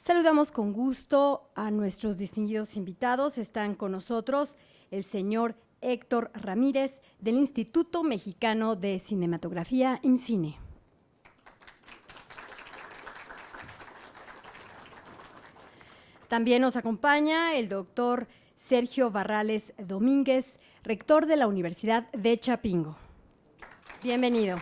Saludamos con gusto a nuestros distinguidos invitados. Están con nosotros el señor Héctor Ramírez del Instituto Mexicano de Cinematografía, IMCINE. También nos acompaña el doctor Sergio Barrales Domínguez, rector de la Universidad de Chapingo. Bienvenido.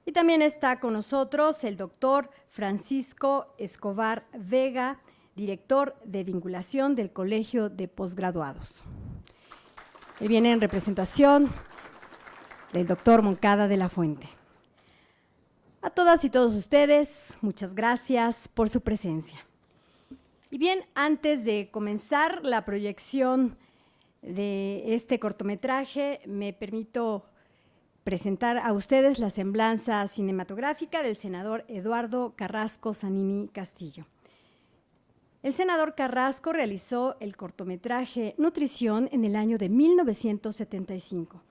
Y también está con nosotros el doctor Francisco Escobar Vega, director de vinculación del Colegio de Posgraduados. Él viene en representación del doctor Moncada de la Fuente. A todas y todos ustedes, muchas gracias por su presencia. Y bien, antes de comenzar la proyección de este cortometraje, me permito presentar a ustedes la semblanza cinematográfica del senador Eduardo Carrasco Zanini Castillo. El senador Carrasco realizó el cortometraje Nutrición en el año de 1975,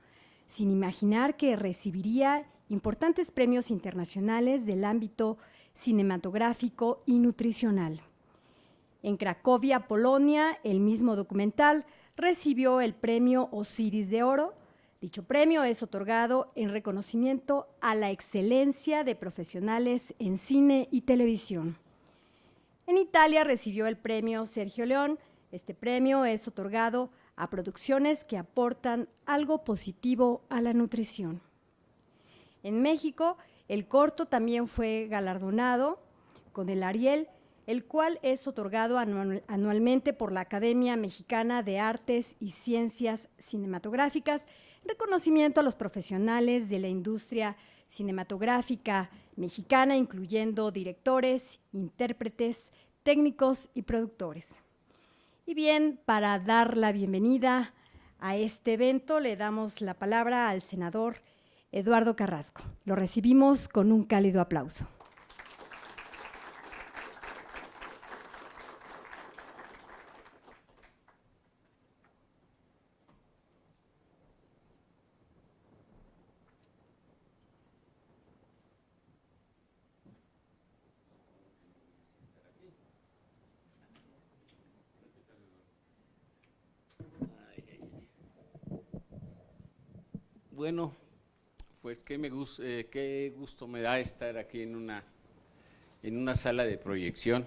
sin imaginar que recibiría importantes premios internacionales del ámbito cinematográfico y nutricional. En Cracovia, Polonia, el mismo documental recibió el premio Osiris de Oro. Dicho premio es otorgado en reconocimiento a la excelencia de profesionales en cine y televisión. En Italia recibió el premio Sergio León. Este premio es otorgado a producciones que aportan algo positivo a la nutrición. En México, el corto también fue galardonado con el Ariel, el cual es otorgado anualmente por la Academia Mexicana de Artes y Ciencias Cinematográficas, reconocimiento a los profesionales de la industria cinematográfica mexicana, incluyendo directores, intérpretes, técnicos y productores. Y bien, para dar la bienvenida a este evento, le damos la palabra al senador Eduardo Carrasco. Lo recibimos con un cálido aplauso. Bueno, pues qué gusto me da estar aquí en una sala de proyección.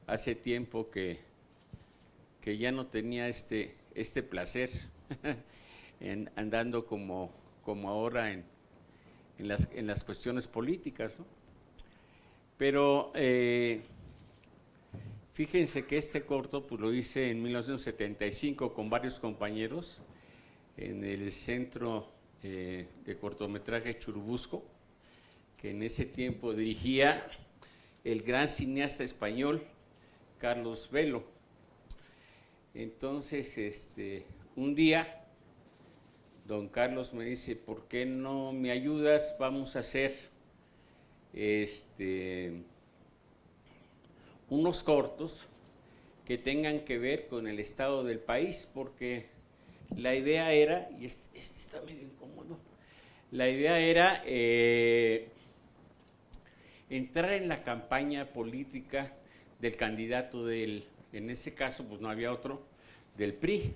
Hace tiempo que ya no tenía este placer andando como ahora en las cuestiones políticas, ¿no? Pero fíjense que este corto pues lo hice en 1975 con varios compañeros en el Centro de Cortometraje Churubusco, que en ese tiempo dirigía el gran cineasta español Carlos Velo. Entonces, un día, don Carlos me dice, ¿por qué no me ayudas? Vamos a hacer unos cortos que tengan que ver con el estado del país, porque la idea era, y este está medio incómodo, la idea era entrar en la campaña política del candidato en ese caso pues no había otro, del PRI,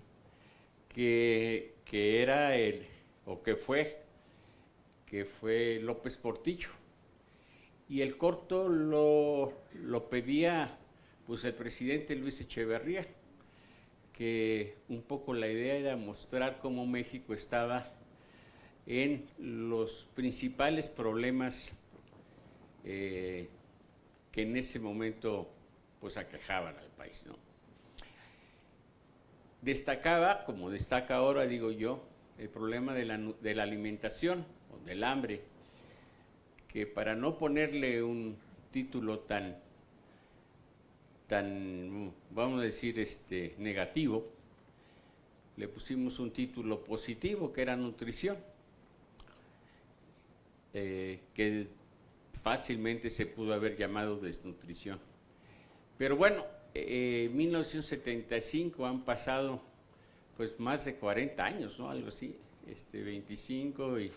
que era que fue López Portillo. Y el corto lo pedía pues el presidente Luis Echeverría, que un poco la idea era mostrar cómo México estaba en los principales problemas que en ese momento pues aquejaban al país, ¿no? Destacaba, como destaca ahora, digo yo, el problema de la alimentación o del hambre, que para no ponerle un título tan vamos a decir, negativo, le pusimos un título positivo que era nutrición, que fácilmente se pudo haber llamado desnutrición. Pero bueno, en 1975 han pasado pues más de 40 años, ¿no? Algo así, 25 y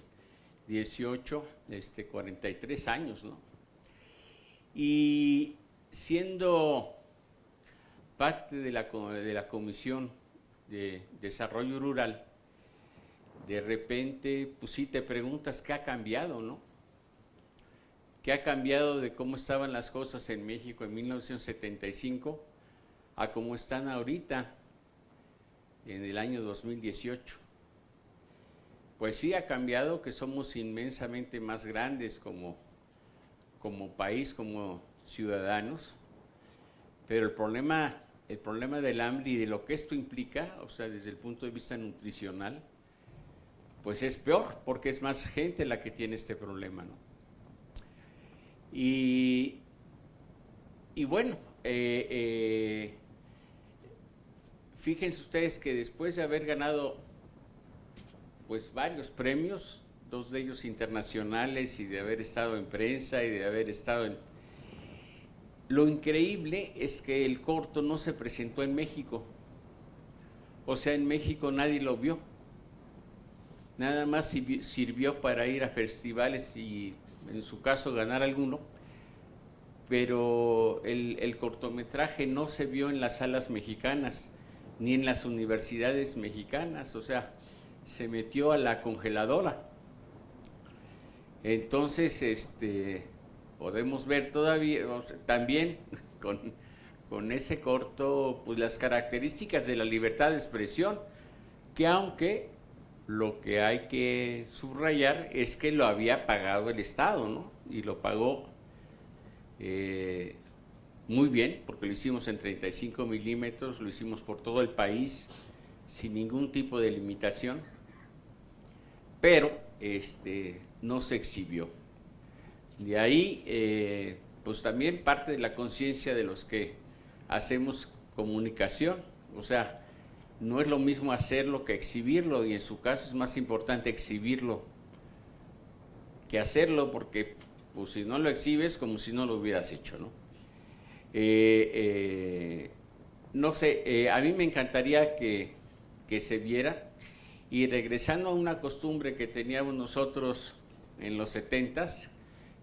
18, 43 años, ¿no? Y siendo parte de la Comisión de Desarrollo Rural, de repente, pues sí te preguntas qué ha cambiado, ¿no? ¿Qué ha cambiado de cómo estaban las cosas en México en 1975 a cómo están ahorita en el año 2018? Pues sí ha cambiado, que somos inmensamente más grandes como país, como ciudadanos, pero el problema del hambre y de lo que esto implica, o sea, desde el punto de vista nutricional, pues es peor, porque es más gente la que tiene este problema, ¿no? Y bueno, fíjense ustedes que después de haber ganado pues varios premios, 2 de ellos internacionales, y de haber estado en prensa y de haber estado en... Lo increíble es que el corto no se presentó en México, o sea, en México nadie lo vio, nada más sirvió para ir a festivales y en su caso ganar alguno, pero el cortometraje no se vio en las salas mexicanas ni en las universidades mexicanas, o sea, se metió a la congeladora. Entonces, podemos ver todavía, o sea, también con ese corto, pues las características de la libertad de expresión, que aunque lo que hay que subrayar es que lo había pagado el Estado, ¿no? Y lo pagó muy bien, porque lo hicimos en 35 milímetros, lo hicimos por todo el país, sin ningún tipo de limitación, pero no se exhibió. De ahí, pues también parte de la conciencia de los que hacemos comunicación, o sea, no es lo mismo hacerlo que exhibirlo, y en su caso es más importante exhibirlo que hacerlo, porque pues si no lo exhibes, como si no lo hubieras hecho, ¿no? No sé, a mí me encantaría que se viera, y regresando a una costumbre que teníamos nosotros en los 70s,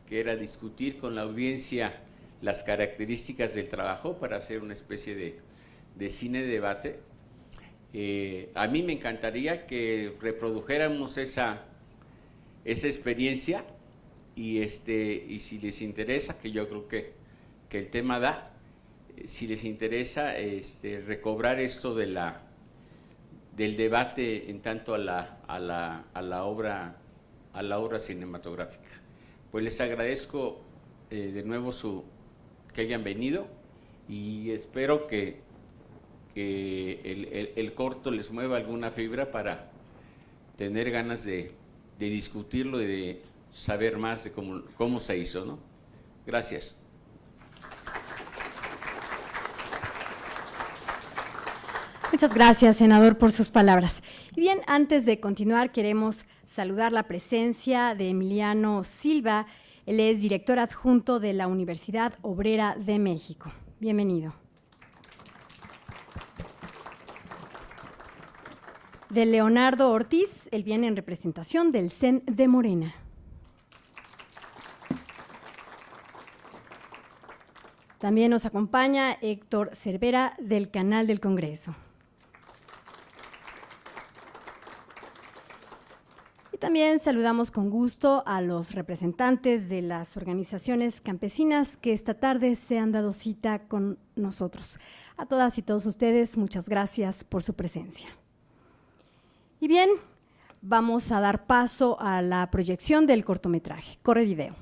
que era discutir con la audiencia las características del trabajo para hacer una especie de cine debate. A mí me encantaría que reprodujéramos esa experiencia, y si les interesa, que yo creo que el tema da, si les interesa recobrar esto del debate en tanto a la obra cinematográfica. Pues les agradezco de nuevo que hayan venido, y espero que el corto les mueva alguna fibra para tener ganas de discutirlo y de saber más de cómo se hizo, ¿no? Gracias. Muchas gracias, senador, por sus palabras. Y bien, antes de continuar, queremos saludar la presencia de Emiliano Silva. Él es director adjunto de la Universidad Obrera de México. Bienvenido. De Leonardo Ortiz, él viene en representación del CEN de Morena. También nos acompaña Héctor Cervera, del Canal del Congreso. Y también saludamos con gusto a los representantes de las organizaciones campesinas que esta tarde se han dado cita con nosotros. A todas y todos ustedes, muchas gracias por su presencia. Y bien, vamos a dar paso a la proyección del cortometraje. Corre video.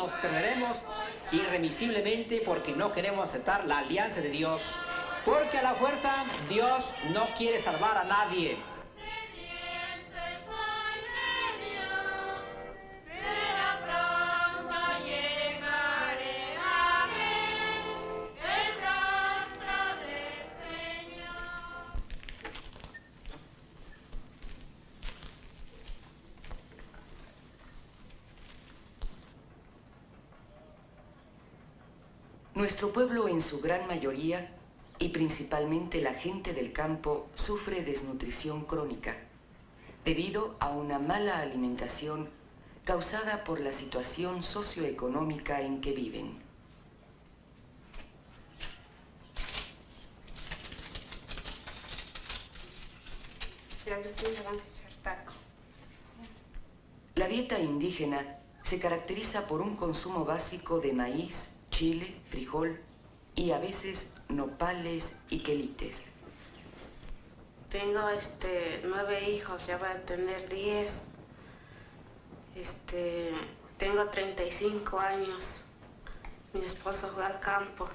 nos perderemos irremisiblemente porque no queremos aceptar la alianza de Dios. Porque a la fuerza Dios no quiere salvar a nadie. Nuestro pueblo en su gran mayoría, y principalmente la gente del campo, sufre desnutrición crónica, debido a una mala alimentación causada por la situación socioeconómica en que viven. La dieta indígena se caracteriza por un consumo básico de maíz, chile, frijol y a veces nopales y quelites. Tengo 9 hijos, ya voy a tener 10. Tengo 35 años. Mi esposo fue al campo.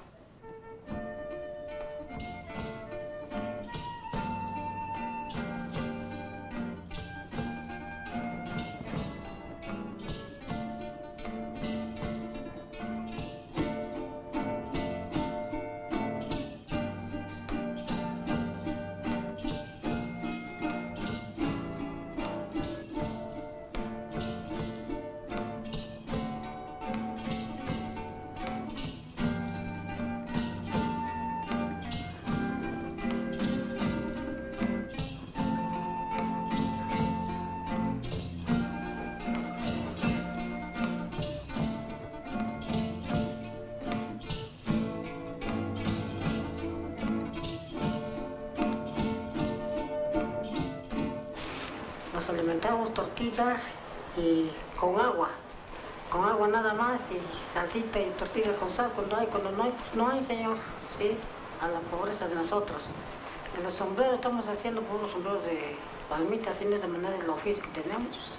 Nos alimentamos tortilla y con agua nada más, y salsita y tortilla con sal. Cuando no hay, pues no hay, señor, sí, a la pobreza de nosotros. En los sombreros estamos haciendo por unos sombreros de palmitas, sin de manera el oficio que tenemos.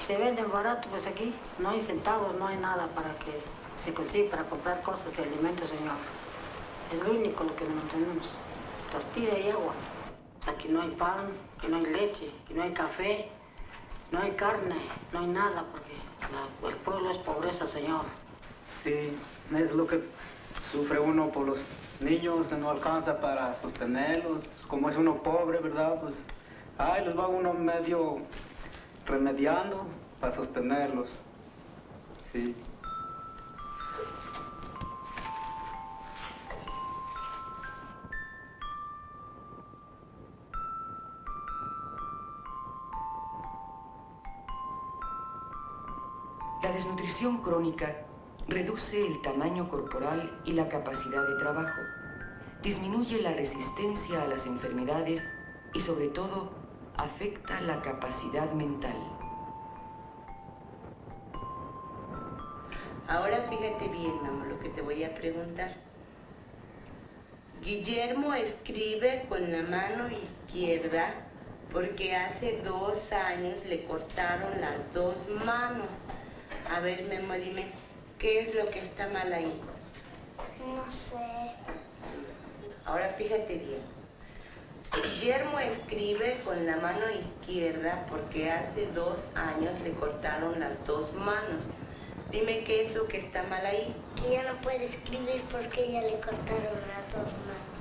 Se venden barato, pues aquí no hay centavos, no hay nada para que se consiga para comprar cosas de alimentos, señor. Es lo único lo que mantenemos, tortilla y agua. Aquí no hay pan, aquí no hay leche, aquí no hay café, no hay carne, no hay nada, porque el pueblo es pobreza, señor. Sí, es lo que sufre uno por los niños que no alcanza para sostenerlos. Pues como es uno pobre, ¿verdad? Pues ahí los va uno medio remediando para sostenerlos. Sí. La desnutrición crónica reduce el tamaño corporal y la capacidad de trabajo, disminuye la resistencia a las enfermedades y sobre todo afecta la capacidad mental. Ahora fíjate bien, mamá, lo que te voy a preguntar. Guillermo escribe con la mano izquierda porque hace 2 años le cortaron las 2 manos. A ver, Memo, dime, ¿qué es lo que está mal ahí? No sé. Ahora fíjate bien. Guillermo escribe con la mano izquierda porque hace 2 años le cortaron las 2 manos. Dime qué es lo que está mal ahí. Que ya no puede escribir porque ya le cortaron las 2 manos.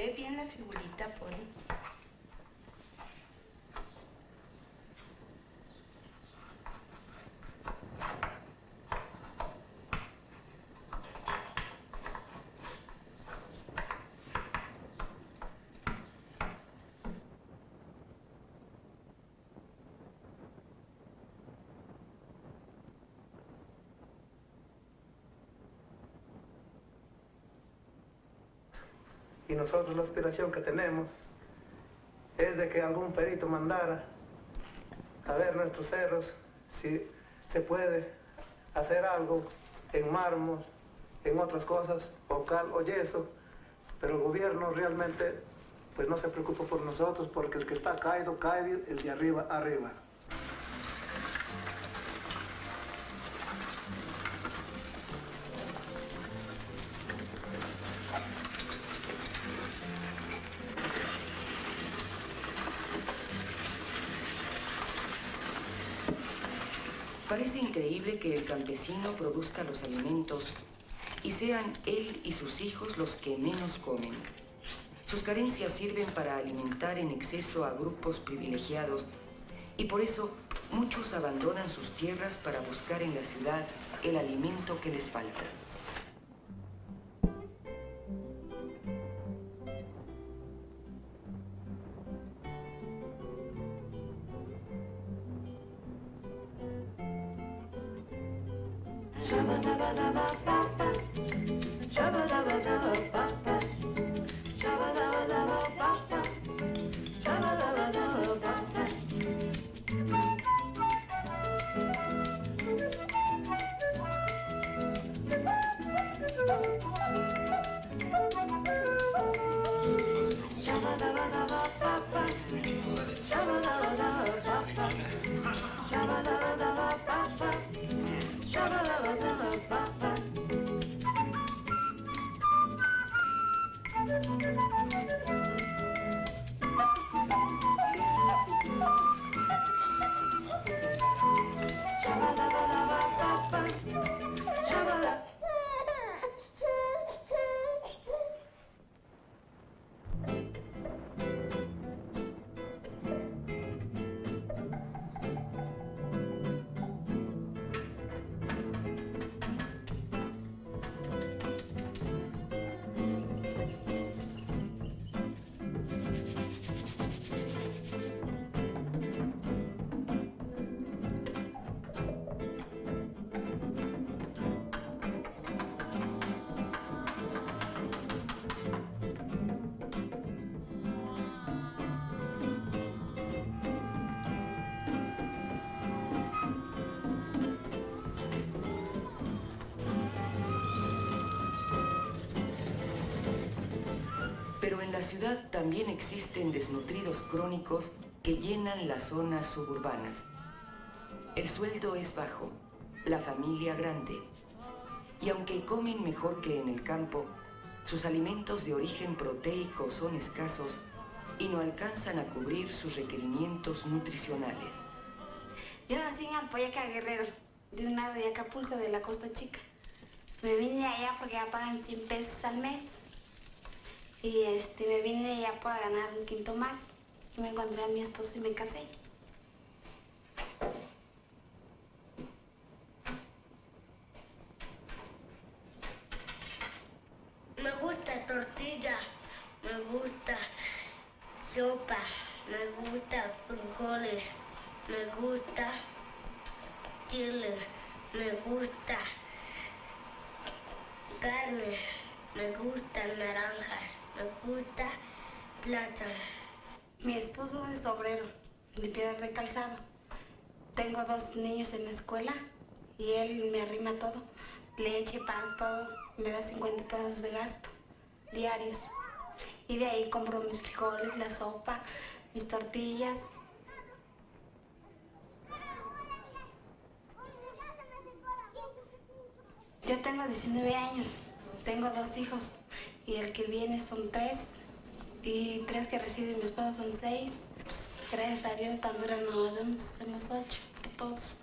Ve bien la figurita, Poli. Y nosotros la aspiración que tenemos es de que algún perito mandara a ver nuestros cerros, si se puede hacer algo en mármol, en otras cosas, o cal o yeso, pero el gobierno realmente pues no se preocupa por nosotros, porque el que está caído, cae, el de arriba, arriba. Parece increíble que el campesino produzca los alimentos y sean él y sus hijos los que menos comen. Sus carencias sirven para alimentar en exceso a grupos privilegiados y por eso muchos abandonan sus tierras para buscar en la ciudad el alimento que les falta. Pero en la ciudad también existen desnutridos crónicos que llenan las zonas suburbanas. El sueldo es bajo, la familia grande, y aunque comen mejor que en el campo, sus alimentos de origen proteico son escasos y no alcanzan a cubrir sus requerimientos nutricionales. Yo nací en Ampoyaca, Guerrero, de un lado de Acapulco, de la Costa Chica. Me vine allá porque ya pagan 100 pesos al mes. Y me vine ya para ganar un quinto más. Y me encontré a mi esposo y me casé. Me gusta tortilla, me gusta sopa, me gusta frijoles, me gusta chile, me gusta carne, me gustan naranjas, me gusta plátano. Mi esposo es obrero, limpiador de calzado. Tengo 2 niños en la escuela y él me arrima todo. Leche, pan, todo. Me da 50 pesos de gasto diarios. Y de ahí compro mis frijoles, la sopa, mis tortillas. Yo tengo 19 años, tengo 2 hijos y el que viene son 3 y 3 que recibe mi esposo son 6. Pues, gracias a Dios tan dura no hacemos 8, todos.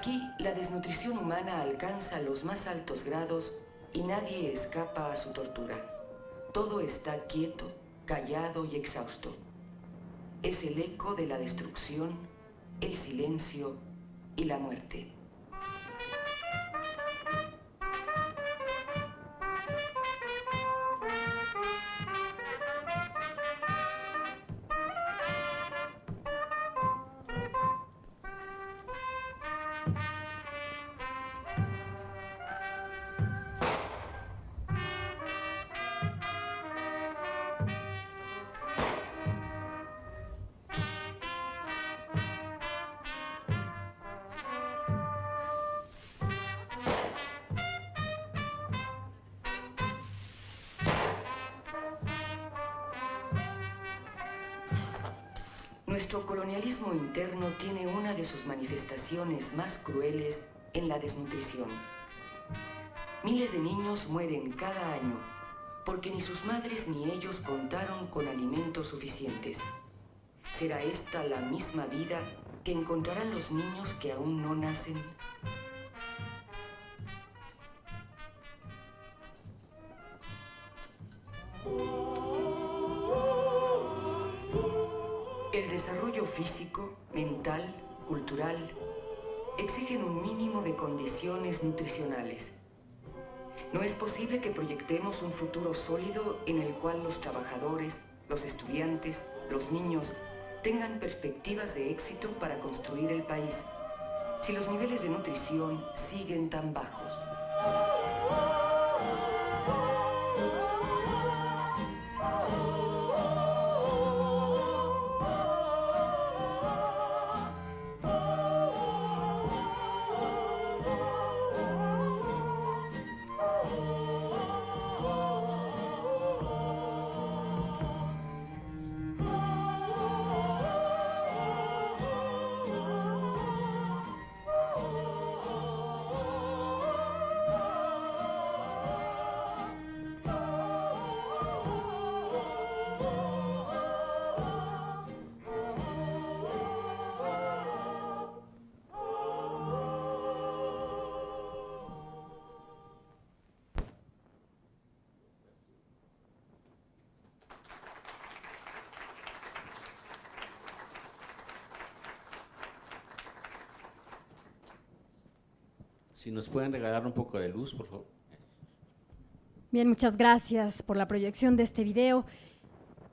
Aquí la desnutrición humana alcanza los más altos grados y nadie escapa a su tortura. Todo está quieto, callado y exhausto. Es el eco de la destrucción, el silencio y la muerte. Nuestro colonialismo interno tiene una de sus manifestaciones más crueles en la desnutrición. Miles de niños mueren cada año porque ni sus madres ni ellos contaron con alimentos suficientes. ¿Será esta la misma vida que encontrarán los niños que aún no nacen? El desarrollo físico, mental, cultural, exigen un mínimo de condiciones nutricionales. No es posible que proyectemos un futuro sólido en el cual los trabajadores, los estudiantes, los niños tengan perspectivas de éxito para construir el país, si los niveles de nutrición siguen tan bajos. Si nos pueden regalar un poco de luz, por favor. Bien, muchas gracias por la proyección de este video.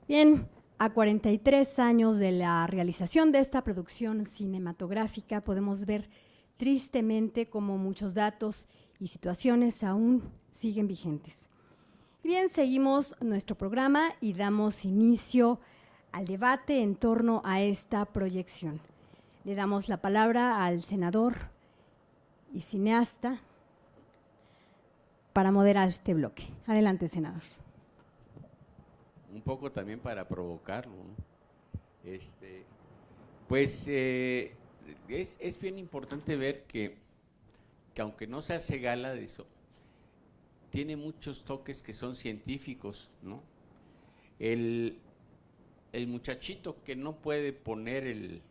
Bien, a 43 años de la realización de esta producción cinematográfica, podemos ver tristemente cómo muchos datos y situaciones aún siguen vigentes. Y bien, seguimos nuestro programa y damos inicio al debate en torno a esta proyección. Le damos la palabra al senador y cineasta para moderar este bloque. Adelante, senador. Un poco también para provocarlo, ¿no? Pues es bien importante ver que aunque no se hace gala de eso, tiene muchos toques que son científicos, ¿no? El muchachito que no puede poner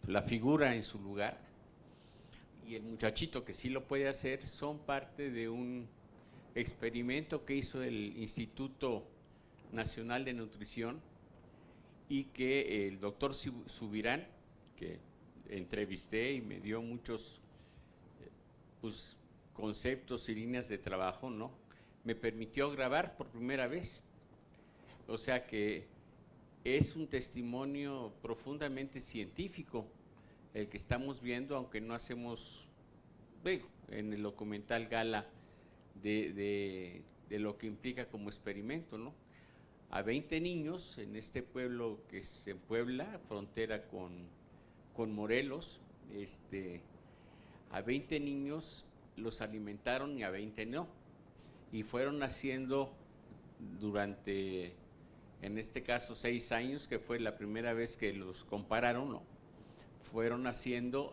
la figura en su lugar, y el muchachito que sí lo puede hacer, son parte de un experimento que hizo el Instituto Nacional de Nutrición y que el doctor Subirán, que entrevisté y me dio muchos pues, conceptos y líneas de trabajo, ¿no? Me permitió grabar por primera vez. O sea que es un testimonio profundamente científico el que estamos viendo, aunque no hacemos, en el documental gala de lo que implica como experimento, ¿no? A 20 niños en este pueblo que es en Puebla, frontera con Morelos, a 20 niños los alimentaron y a 20 no, y fueron haciendo durante, en este caso, 6 años, que fue la primera vez que los compararon, ¿no? Fueron haciendo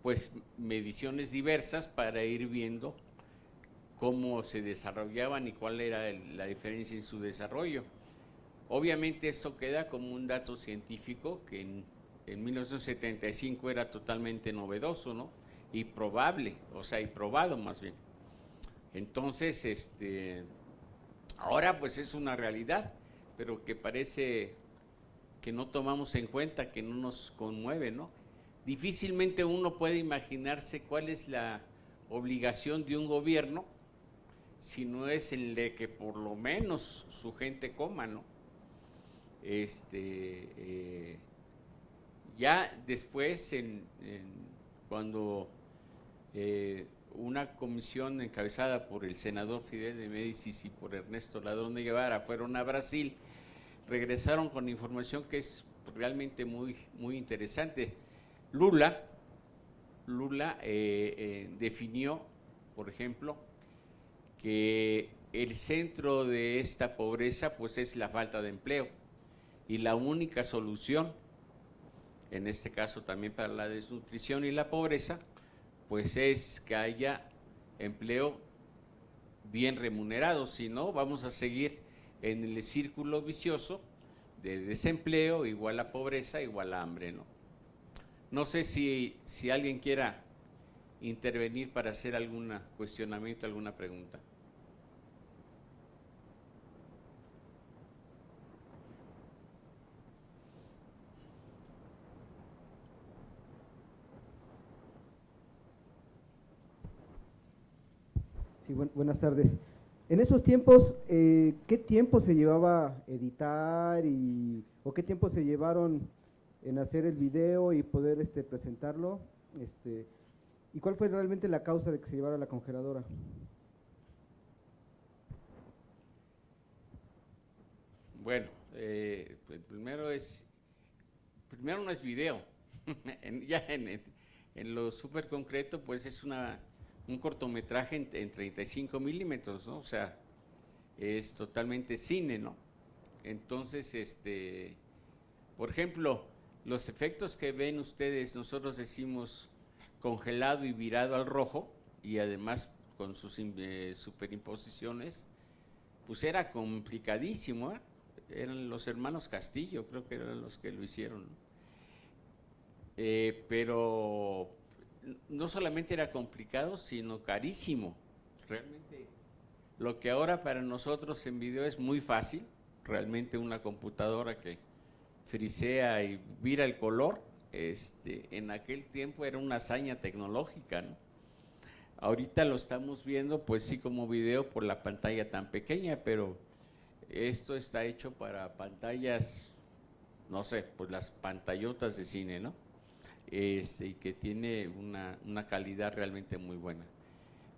pues mediciones diversas para ir viendo cómo se desarrollaban y cuál era la diferencia en su desarrollo. Obviamente esto queda como un dato científico que en 1975 era totalmente novedoso, ¿no? Y probable, o sea, y probado más bien. Entonces, ahora pues es una realidad, pero que parece que no tomamos en cuenta, que no nos conmueve, ¿no? Difícilmente uno puede imaginarse cuál es la obligación de un gobierno si no es el de que por lo menos su gente coma, ¿no? Ya después, cuando una comisión encabezada por el senador Fidel de Médicis y por Ernesto Ladrón de Guevara fueron a Brasil, regresaron con información que es realmente muy, muy interesante. Lula definió, por ejemplo, que el centro de esta pobreza pues es la falta de empleo, y la única solución, en este caso también para la desnutrición y la pobreza, pues es que haya empleo bien remunerado, si no vamos a seguir en el círculo vicioso de desempleo igual a pobreza igual a hambre, ¿no? No sé si alguien quiera intervenir para hacer algún cuestionamiento, alguna pregunta. Sí, buenas tardes. En esos tiempos, ¿qué tiempo se llevaba editar o qué tiempo se llevaron en hacer el video y poder presentarlo? ¿Y cuál fue realmente la causa de que se llevara a la congeladora? Bueno, primero no es video. Ya en lo súper concreto, pues es un cortometraje en 35 milímetros, ¿no? O sea, es totalmente cine, ¿no? Entonces, por ejemplo, los efectos que ven ustedes, nosotros decimos congelado y virado al rojo, y además con sus superimposiciones, pues era complicadísimo, ¿eh? Eran los hermanos Castillo, creo que eran los que lo hicieron, ¿no? Pero no solamente era complicado, sino carísimo. Realmente lo que ahora para nosotros en video es muy fácil, realmente una computadora que frisea y vira el color, en aquel tiempo era una hazaña tecnológica, ¿no? Ahorita lo estamos viendo pues sí como video por la pantalla tan pequeña, pero esto está hecho para pantallas, no sé, pues las pantallotas de cine, ¿no? Y que tiene una calidad realmente muy buena.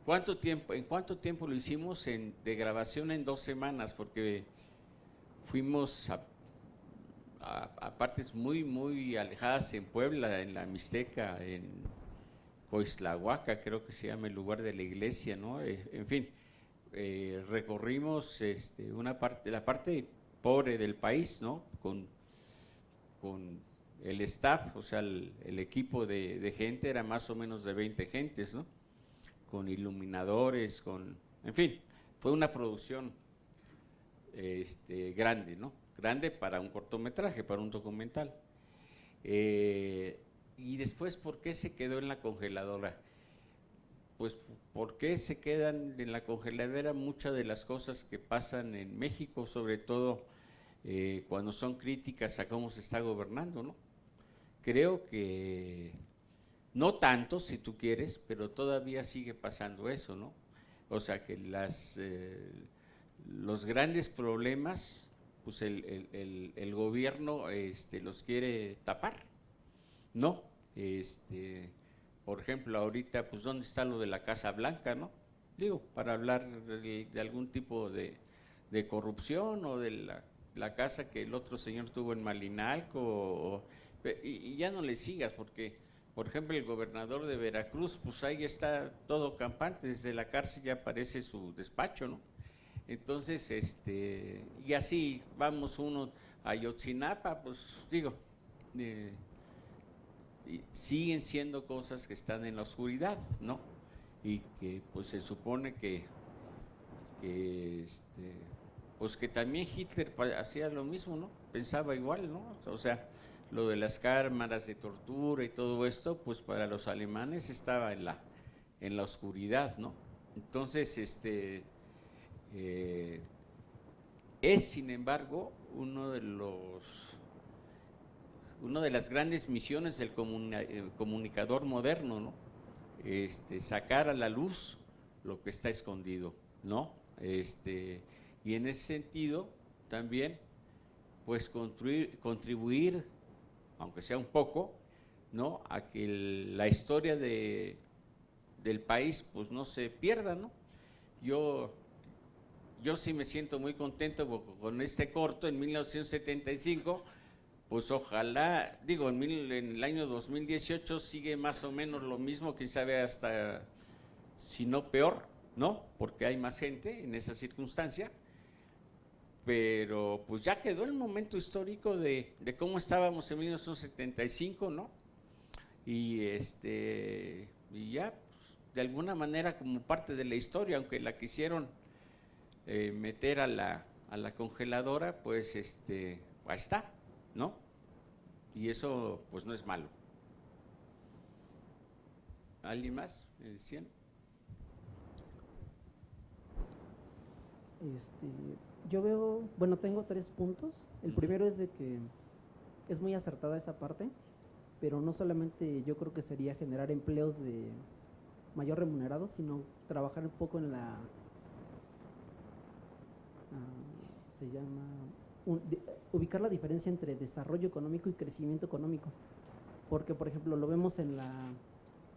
¿En cuánto tiempo lo hicimos? De grabación en 2 semanas, porque fuimos a partes muy, muy alejadas en Puebla, en la Mixteca, en Coixtlahuaca, creo que se llama el lugar de la iglesia, ¿no? En fin, recorrimos la parte pobre del país, ¿no? Con el staff, o sea, el equipo de gente era más o menos de 20 gentes, ¿no? Con iluminadores, en fin, fue una producción grande, ¿no? Grande para un cortometraje, para un documental. Y después, ¿por qué se quedó en la congeladora? Pues, ¿por qué se quedan en la congeladora muchas de las cosas que pasan en México, sobre todo cuando son críticas a cómo se está gobernando, ¿no? Creo que no tanto, si tú quieres, pero todavía sigue pasando eso, ¿no? O sea, que los grandes problemas, pues el gobierno los quiere tapar, ¿no? Por ejemplo, ahorita, pues, ¿dónde está lo de la Casa Blanca, no? Digo, para hablar de algún tipo de corrupción, o de la casa que el otro señor tuvo en Malinalco, y ya no le sigas, porque, por ejemplo, el gobernador de Veracruz, pues ahí está todo campante, desde la cárcel ya aparece su despacho, ¿no? Entonces, y así vamos uno a Ayotzinapa, pues digo, siguen siendo cosas que están en la oscuridad, ¿no? Y que pues se supone que pues que también Hitler hacía lo mismo, ¿no? Pensaba igual, ¿no? O sea, lo de las cámaras de tortura y todo esto, pues para los alemanes estaba en la oscuridad, ¿no? Entonces, es sin embargo una de las grandes misiones del comunicador moderno, ¿no? Sacar a la luz lo que está escondido, ¿no? Y en ese sentido también, pues contribuir, aunque sea un poco, ¿no? A que la historia del país pues no se pierda, ¿no? Yo sí me siento muy contento con este corto en 1975, pues ojalá, digo, en el año 2018 sigue más o menos lo mismo, quizá vea hasta, si no peor, ¿no? Porque hay más gente en esa circunstancia, pero pues ya quedó el momento histórico de cómo estábamos en 1975, ¿no? Y ya, pues, de alguna manera como parte de la historia, aunque la quisieron meter a la congeladora, pues ahí está, ¿no? Y eso pues no es malo. ¿Alguien más? ¿Me decían? Yo veo, bueno, tengo 3 puntos. El primero es de que es muy acertada esa parte, pero no solamente yo creo que sería generar empleos de mayor remunerados, sino trabajar un poco en la, ubicar la diferencia entre desarrollo económico y crecimiento económico, porque por ejemplo lo vemos en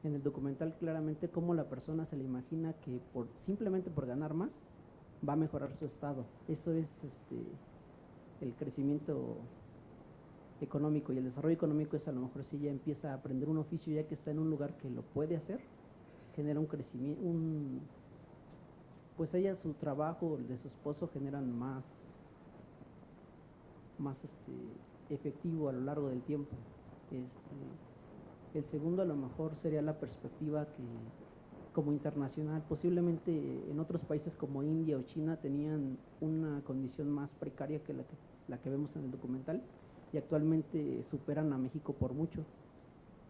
el documental claramente cómo la persona se le imagina que simplemente por ganar más va a mejorar su estado. Eso es el crecimiento económico, y el desarrollo económico es a lo mejor si ya empieza a aprender un oficio ya que está en un lugar que lo puede hacer, genera un crecimiento, pues ella, su trabajo, el de su esposo generan más efectivo a lo largo del tiempo. El segundo a lo mejor sería la perspectiva que como internacional, posiblemente en otros países como India o China tenían una condición más precaria que la que vemos en el documental, y actualmente superan a México por mucho,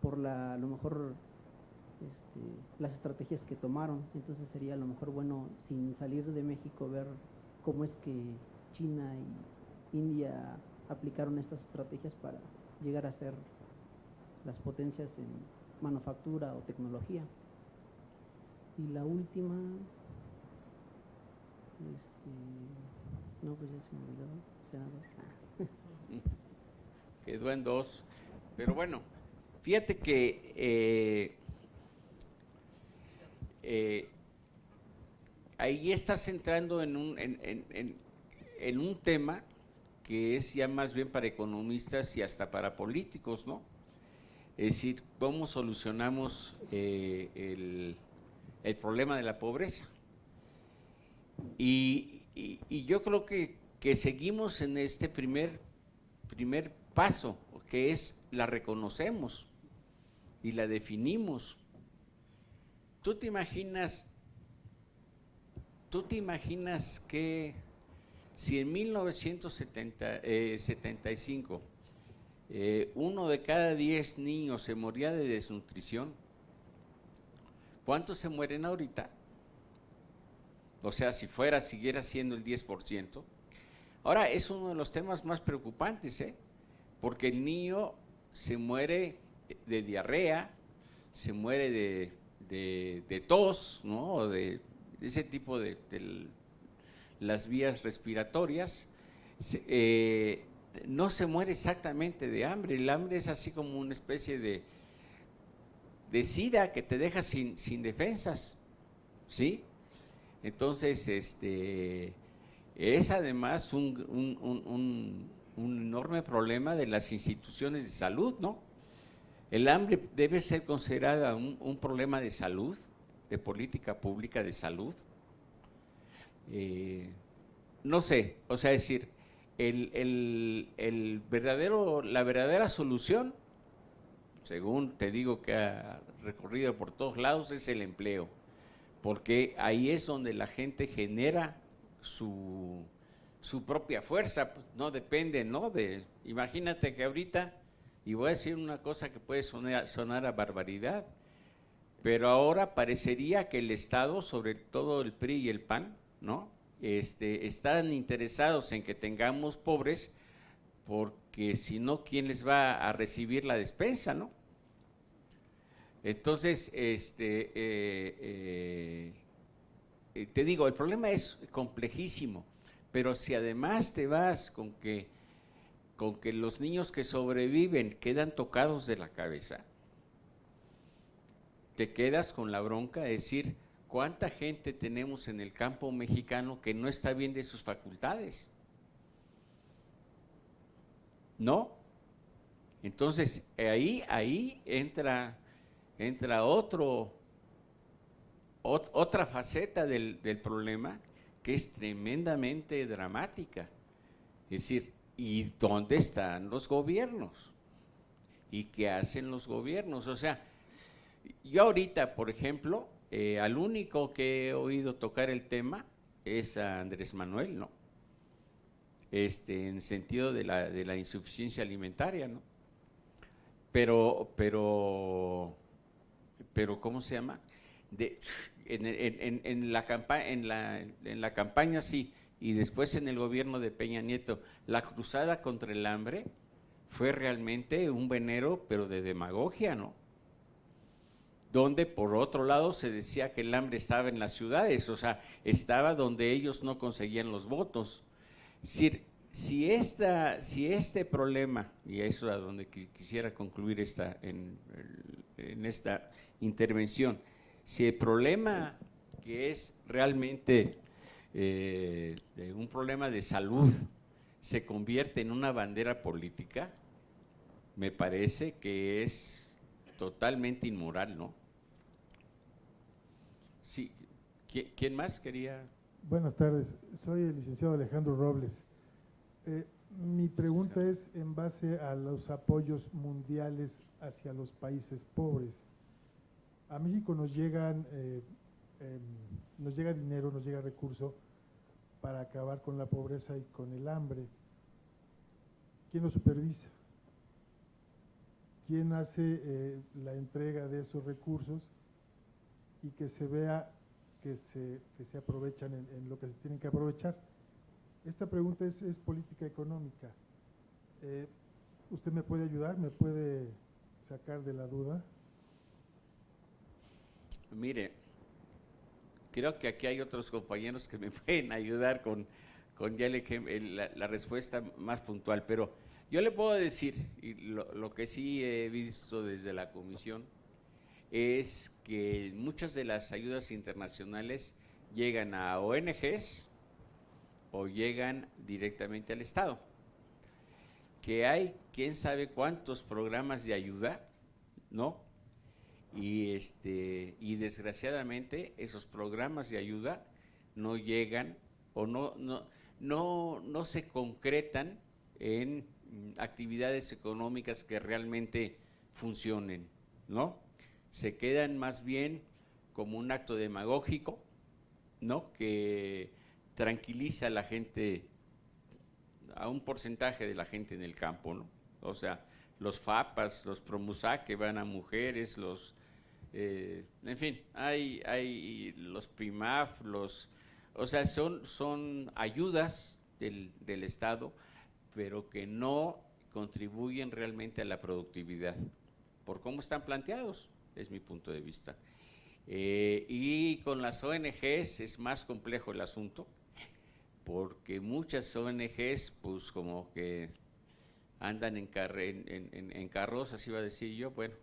por a lo mejor las estrategias que tomaron. Entonces sería a lo mejor bueno, sin salir de México, ver cómo es que China y India aplicaron estas estrategias para llegar a ser las potencias en manufactura o tecnología. Y la última, no, pues ya se me olvidó, senador. Quedó en 2, pero bueno, fíjate que ahí estás entrando en un tema que es ya más bien para economistas y hasta para políticos, ¿no? Es decir, ¿cómo solucionamos el problema de la pobreza? Y yo creo que seguimos en este primer paso, que es la reconocemos y la definimos. ¿Tú te imaginas que si en 1975 1 de cada 10 niños se moría de desnutrición, ¿cuántos se mueren ahorita? O sea, si siguiera siendo el 10%. Ahora, es uno de los temas más preocupantes, porque el niño se muere de diarrea, se muere de tos, ¿no? O de ese tipo de las vías respiratorias. No se muere exactamente de hambre. El hambre es así como una especie de sida que te deja sin defensas, ¿sí? Entonces, es además un enorme problema de las instituciones de salud, ¿no? El hambre debe ser considerada un problema de salud, de política pública de salud. No sé, o sea, es decir, la verdadera solución, según te digo que ha recorrido por todos lados, es el empleo, porque ahí es donde la gente genera su propia fuerza, pues no depende, ¿no? Imagínate que ahorita Y voy a decir una cosa que puede sonar a barbaridad, pero ahora parecería que el Estado, sobre todo el PRI y el PAN, ¿no? Están interesados en que tengamos pobres, porque si no, ¿quién les va a recibir la despensa, no? Entonces, te digo, el problema es complejísimo, pero si además te vas con que los niños que sobreviven quedan tocados de la cabeza, te quedas con la bronca de decir, ¿cuánta gente tenemos en el campo mexicano que no está bien de sus facultades? ¿No? Entonces, ahí entra otra faceta del problema, que es tremendamente dramática. Es decir, ¿y dónde están los gobiernos? ¿Y qué hacen los gobiernos? O sea, yo ahorita, por ejemplo, al único que he oído tocar el tema es a Andrés Manuel, ¿no? En sentido de la insuficiencia alimentaria, ¿no? Pero ¿cómo se llama? En la campaña sí, y después en el gobierno de Peña Nieto, la cruzada contra el hambre fue realmente un venero, pero de demagogia, ¿no? Donde por otro lado se decía que el hambre estaba en las ciudades, o sea, estaba donde ellos no conseguían los votos. Es decir, si este problema, y eso es a donde quisiera concluir en esta intervención, si el problema que es realmente un problema de salud se convierte en una bandera política, me parece que es totalmente inmoral, ¿no? Sí, ¿quién más quería? Buenas tardes, soy el licenciado Alejandro Robles. Mi pregunta es en base a los apoyos mundiales hacia los países pobres. A México nos llega dinero, nos llega recurso para acabar con la pobreza y con el hambre. ¿Quién lo supervisa? ¿Quién hace la entrega de esos recursos y que se vea que se aprovechan en lo que se tienen que aprovechar? Esta pregunta es política económica. ¿Usted me puede ayudar? ¿Me puede sacar de la duda? Mire, creo que aquí hay otros compañeros que me pueden ayudar con ya la respuesta más puntual, pero yo le puedo decir, y lo que sí he visto desde la comisión, es que muchas de las ayudas internacionales llegan a ONGs o llegan directamente al Estado. Que hay quién sabe cuántos programas de ayuda, ¿no? Y desgraciadamente esos programas de ayuda no llegan o no se concretan en actividades económicas que realmente funcionen, ¿no? Se quedan más bien como un acto demagógico, ¿no? Que tranquiliza a la gente, a un porcentaje de la gente en el campo, ¿no? O sea, los FAPAS, los Promusac que van a mujeres, en fin, hay los PRIMAF, o sea, son ayudas del Estado, pero que no contribuyen realmente a la productividad, por cómo están planteados, es mi punto de vista. Y con las ONGs es más complejo el asunto, porque muchas ONGs, pues como que andan en carrozas, iba a decir yo, bueno,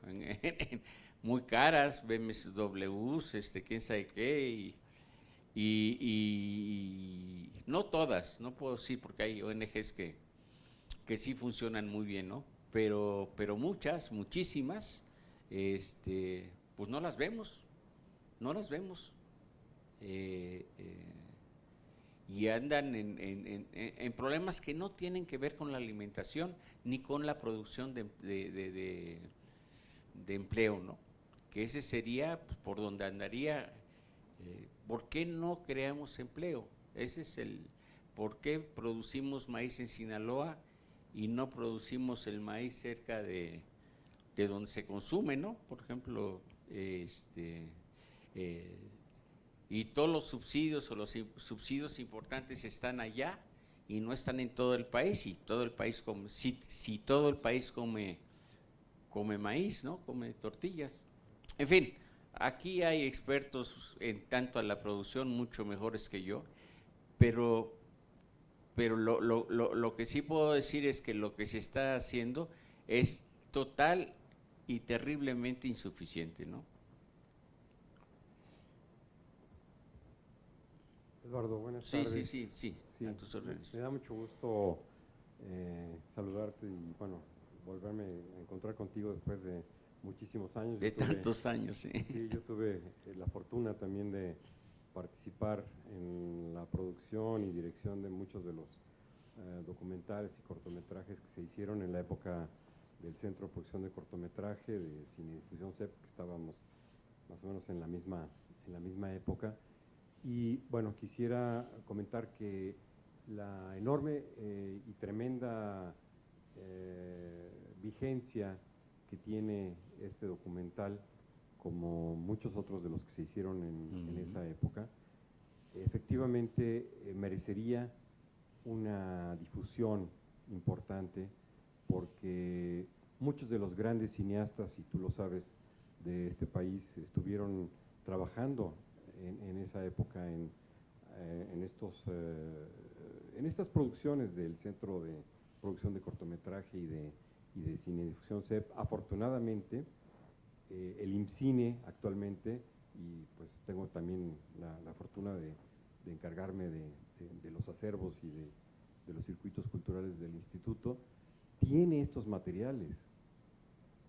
muy caras, BMWs, quién sabe qué, y no todas, no puedo decir porque hay ONGs que sí funcionan muy bien, ¿no? Pero muchísimas, pues no las vemos. Y andan en problemas que no tienen que ver con la alimentación ni con la producción de empleo, ¿no? Que ese sería pues, por donde andaría. ¿Por qué no creamos empleo? Ese es ¿por qué producimos maíz en Sinaloa y no producimos el maíz cerca de donde se consume, ¿no? Por ejemplo, y todos los subsidios o los subsidios importantes están allá y no están en todo el país, y todo el país come, si todo el país come maíz, ¿no? Come tortillas. En fin, aquí hay expertos en tanto a la producción mucho mejores que yo, pero lo que sí puedo decir es que lo que se está haciendo es total y terriblemente insuficiente, ¿no? Eduardo, buenas Sí, tardes. sí, a tus órdenes. Me da mucho gusto saludarte y, bueno, volverme a encontrar contigo después de muchísimos años. De tantos años, sí. Sí, yo tuve la fortuna también de participar en la producción y dirección de muchos de los documentales y cortometrajes que se hicieron en la época del Centro de Producción de Cortometraje de Cinedifusión CEP, que estábamos más o menos en la misma época. Y bueno, quisiera comentar que la enorme y tremenda vigencia que tiene este documental, como muchos otros de los que se hicieron en esa época, efectivamente merecería una difusión importante, porque muchos de los grandes cineastas, y tú lo sabes, de este país estuvieron trabajando en esa época en estas producciones del Centro de Producción de Cortometraje y de Cinedifusión CEP. Afortunadamente, el IMCINE actualmente, y pues tengo también la fortuna de encargarme de los acervos y de los circuitos culturales del instituto, tiene estos materiales.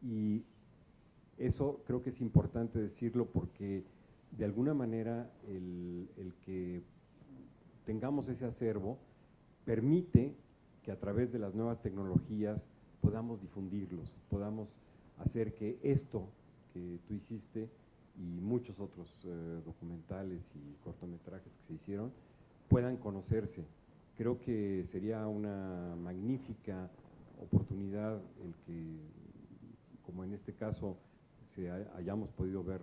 Y eso creo que es importante decirlo, porque de alguna manera el que tengamos ese acervo permite que a través de las nuevas tecnologías podamos difundirlos, podamos hacer que esto que tú hiciste y muchos otros documentales y cortometrajes que se hicieron puedan conocerse. Creo que sería una magnífica oportunidad el que, como en este caso, hayamos podido ver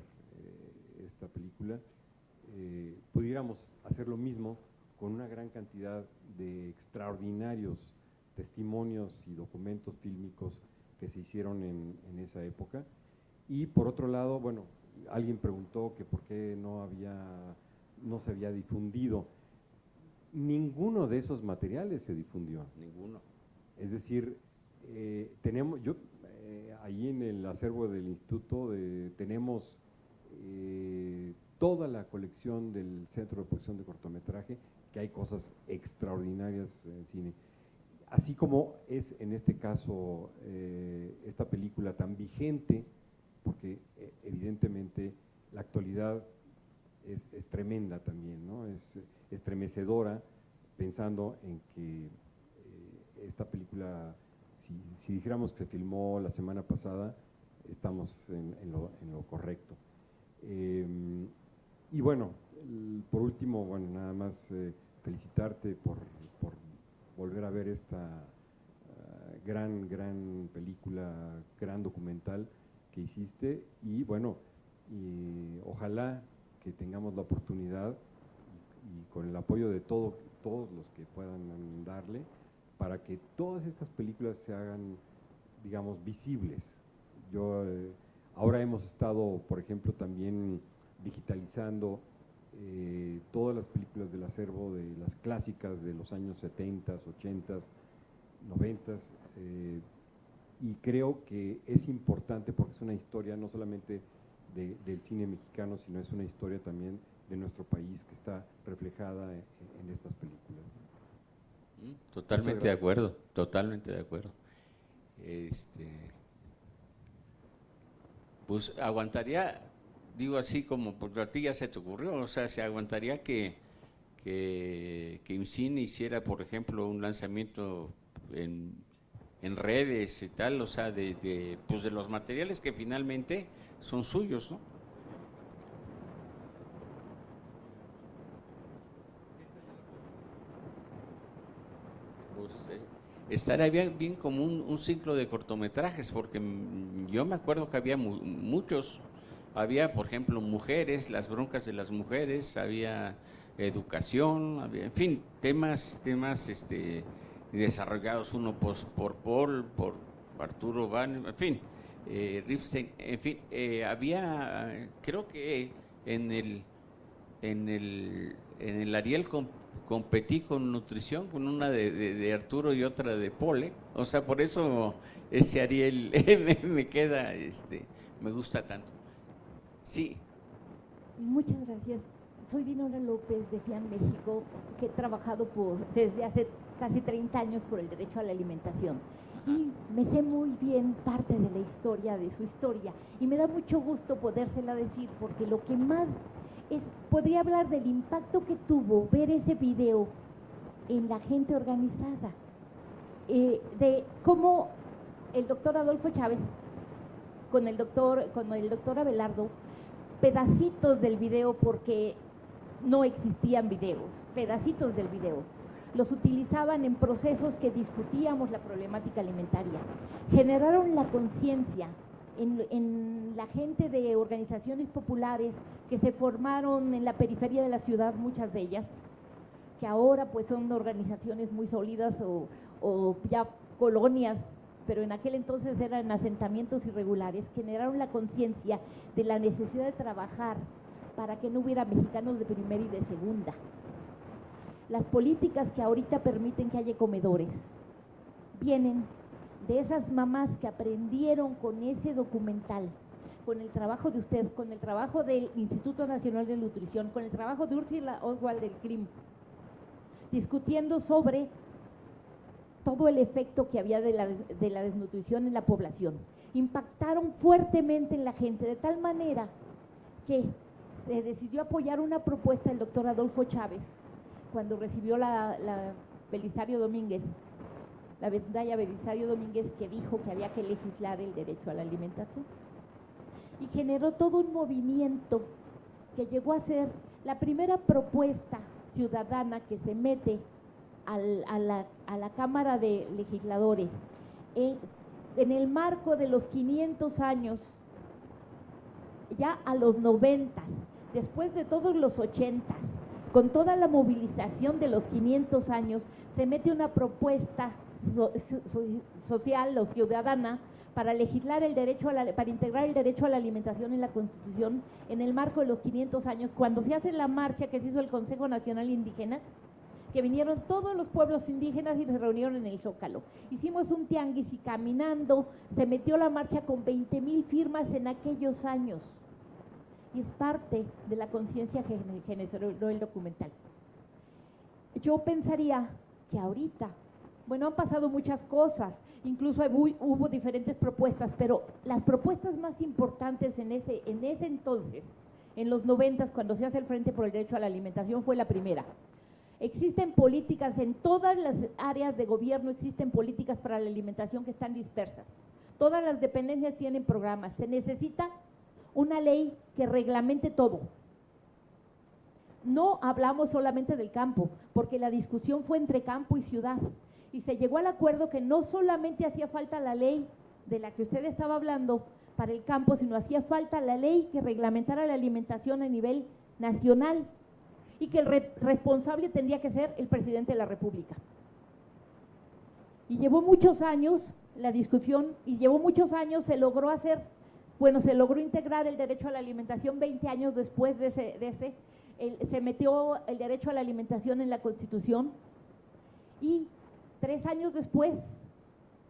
esta película, pudiéramos hacer lo mismo con una gran cantidad de extraordinarios testimonios y documentos fílmicos que se hicieron en esa época. Y por otro lado, bueno, alguien preguntó que por qué no se había difundido. Ninguno de esos materiales se difundió. Ninguno. Es decir, ahí en el acervo del instituto tenemos toda la colección del Centro de Producción de Cortometraje, que hay cosas extraordinarias en cine. Así como es en este caso esta película tan vigente, porque evidentemente la actualidad es tremenda también, ¿no? Es estremecedora, pensando en que esta película, si dijéramos que se filmó la semana pasada, estamos en lo correcto. Y bueno, por último, bueno, nada más felicitarte por volver a ver esta gran película, gran documental que hiciste, y bueno, ojalá que tengamos la oportunidad y con el apoyo de todos los que puedan darle, para que todas estas películas se hagan, digamos, visibles. Ahora hemos estado, por ejemplo, también digitalizando todas las películas del acervo de las clásicas de los años 70, 80, 90, y creo que es importante porque es una historia no solamente del cine mexicano, sino es una historia también de nuestro país que está reflejada en estas películas. Totalmente de acuerdo, totalmente de acuerdo. Pues aguantaría, digo así como porque a ti ya se te ocurrió, o sea, se aguantaría que IMCINE hiciera, por ejemplo, un lanzamiento en redes y tal, o sea, pues de los materiales que finalmente son suyos, ¿no? Pues, estaría bien como un ciclo de cortometrajes, porque yo me acuerdo que había muchos, había por ejemplo mujeres, las broncas de las mujeres, había educación, había, en fin, temas desarrollados, uno por Paul, por Arturo Van, en fin, Ripstein, en fin, había, creo que en el Ariel competí con nutrición, con una de Arturo y otra de Pole, o sea, por eso ese Ariel me queda, me gusta tanto. Sí. Muchas gracias. Soy Dinora López de FIAN México, que he trabajado desde hace casi 30 años por el derecho a la alimentación. Y me sé muy bien parte de la historia, de su historia, y me da mucho gusto podérsela decir, porque lo que más podría hablar del impacto que tuvo ver ese video en la gente organizada, de cómo el doctor Adolfo Chávez, con el doctor Abelardo, pedacitos del video, porque no existían videos, pedacitos del video, los utilizaban en procesos que discutíamos la problemática alimentaria, generaron la conciencia en la gente de organizaciones populares que se formaron en la periferia de la ciudad, muchas de ellas, que ahora pues son organizaciones muy sólidas o ya colonias, pero en aquel entonces eran asentamientos irregulares, generaron la conciencia de la necesidad de trabajar para que no hubiera mexicanos de primera y de segunda. Las políticas que ahorita permiten que haya comedores vienen de esas mamás que aprendieron con ese documental, con el trabajo de usted, con el trabajo del Instituto Nacional de Nutrición, con el trabajo de Úrsula Oswald del CRIM, discutiendo sobre todo el efecto que había de la desnutrición en la población. Impactaron fuertemente en la gente, de tal manera que se decidió apoyar una propuesta del doctor Adolfo Chávez cuando recibió la Belisario Domínguez, la medalla Belisario Domínguez, que dijo que había que legislar el derecho a la alimentación. Y generó todo un movimiento que llegó a ser la primera propuesta ciudadana que se mete a la Cámara de Legisladores en el marco de los 500 años, ya a los 90, después de todos los 80, con toda la movilización de los 500 años, se mete una propuesta social o ciudadana para legislar el derecho para integrar el derecho a la alimentación en la Constitución en el marco de los 500 años, cuando se hace la marcha que se hizo el Consejo Nacional Indígena, que vinieron todos los pueblos indígenas y se reunieron en el Zócalo. Hicimos un tianguis y caminando se metió la marcha con 20,000 firmas en aquellos años. Y es parte de la conciencia que generó el documental. Yo pensaría que ahorita, bueno, han pasado muchas cosas, incluso hubo diferentes propuestas, pero las propuestas más importantes en ese entonces, en los 90, cuando se hace el Frente por el Derecho a la Alimentación, fue la primera. Existen políticas en todas las áreas de gobierno, existen políticas para la alimentación que están dispersas. Todas las dependencias tienen programas. Se necesita una ley que reglamente todo. No hablamos solamente del campo, porque la discusión fue entre campo y ciudad. Y se llegó al acuerdo que no solamente hacía falta la ley de la que usted estaba hablando para el campo, sino hacía falta la ley que reglamentara la alimentación a nivel nacional, y que el responsable tendría que ser el presidente de la República. Y llevó muchos años la discusión, y llevó muchos años, se logró integrar el derecho a la alimentación. 20 años después se metió el derecho a la alimentación en la Constitución, y 3 años después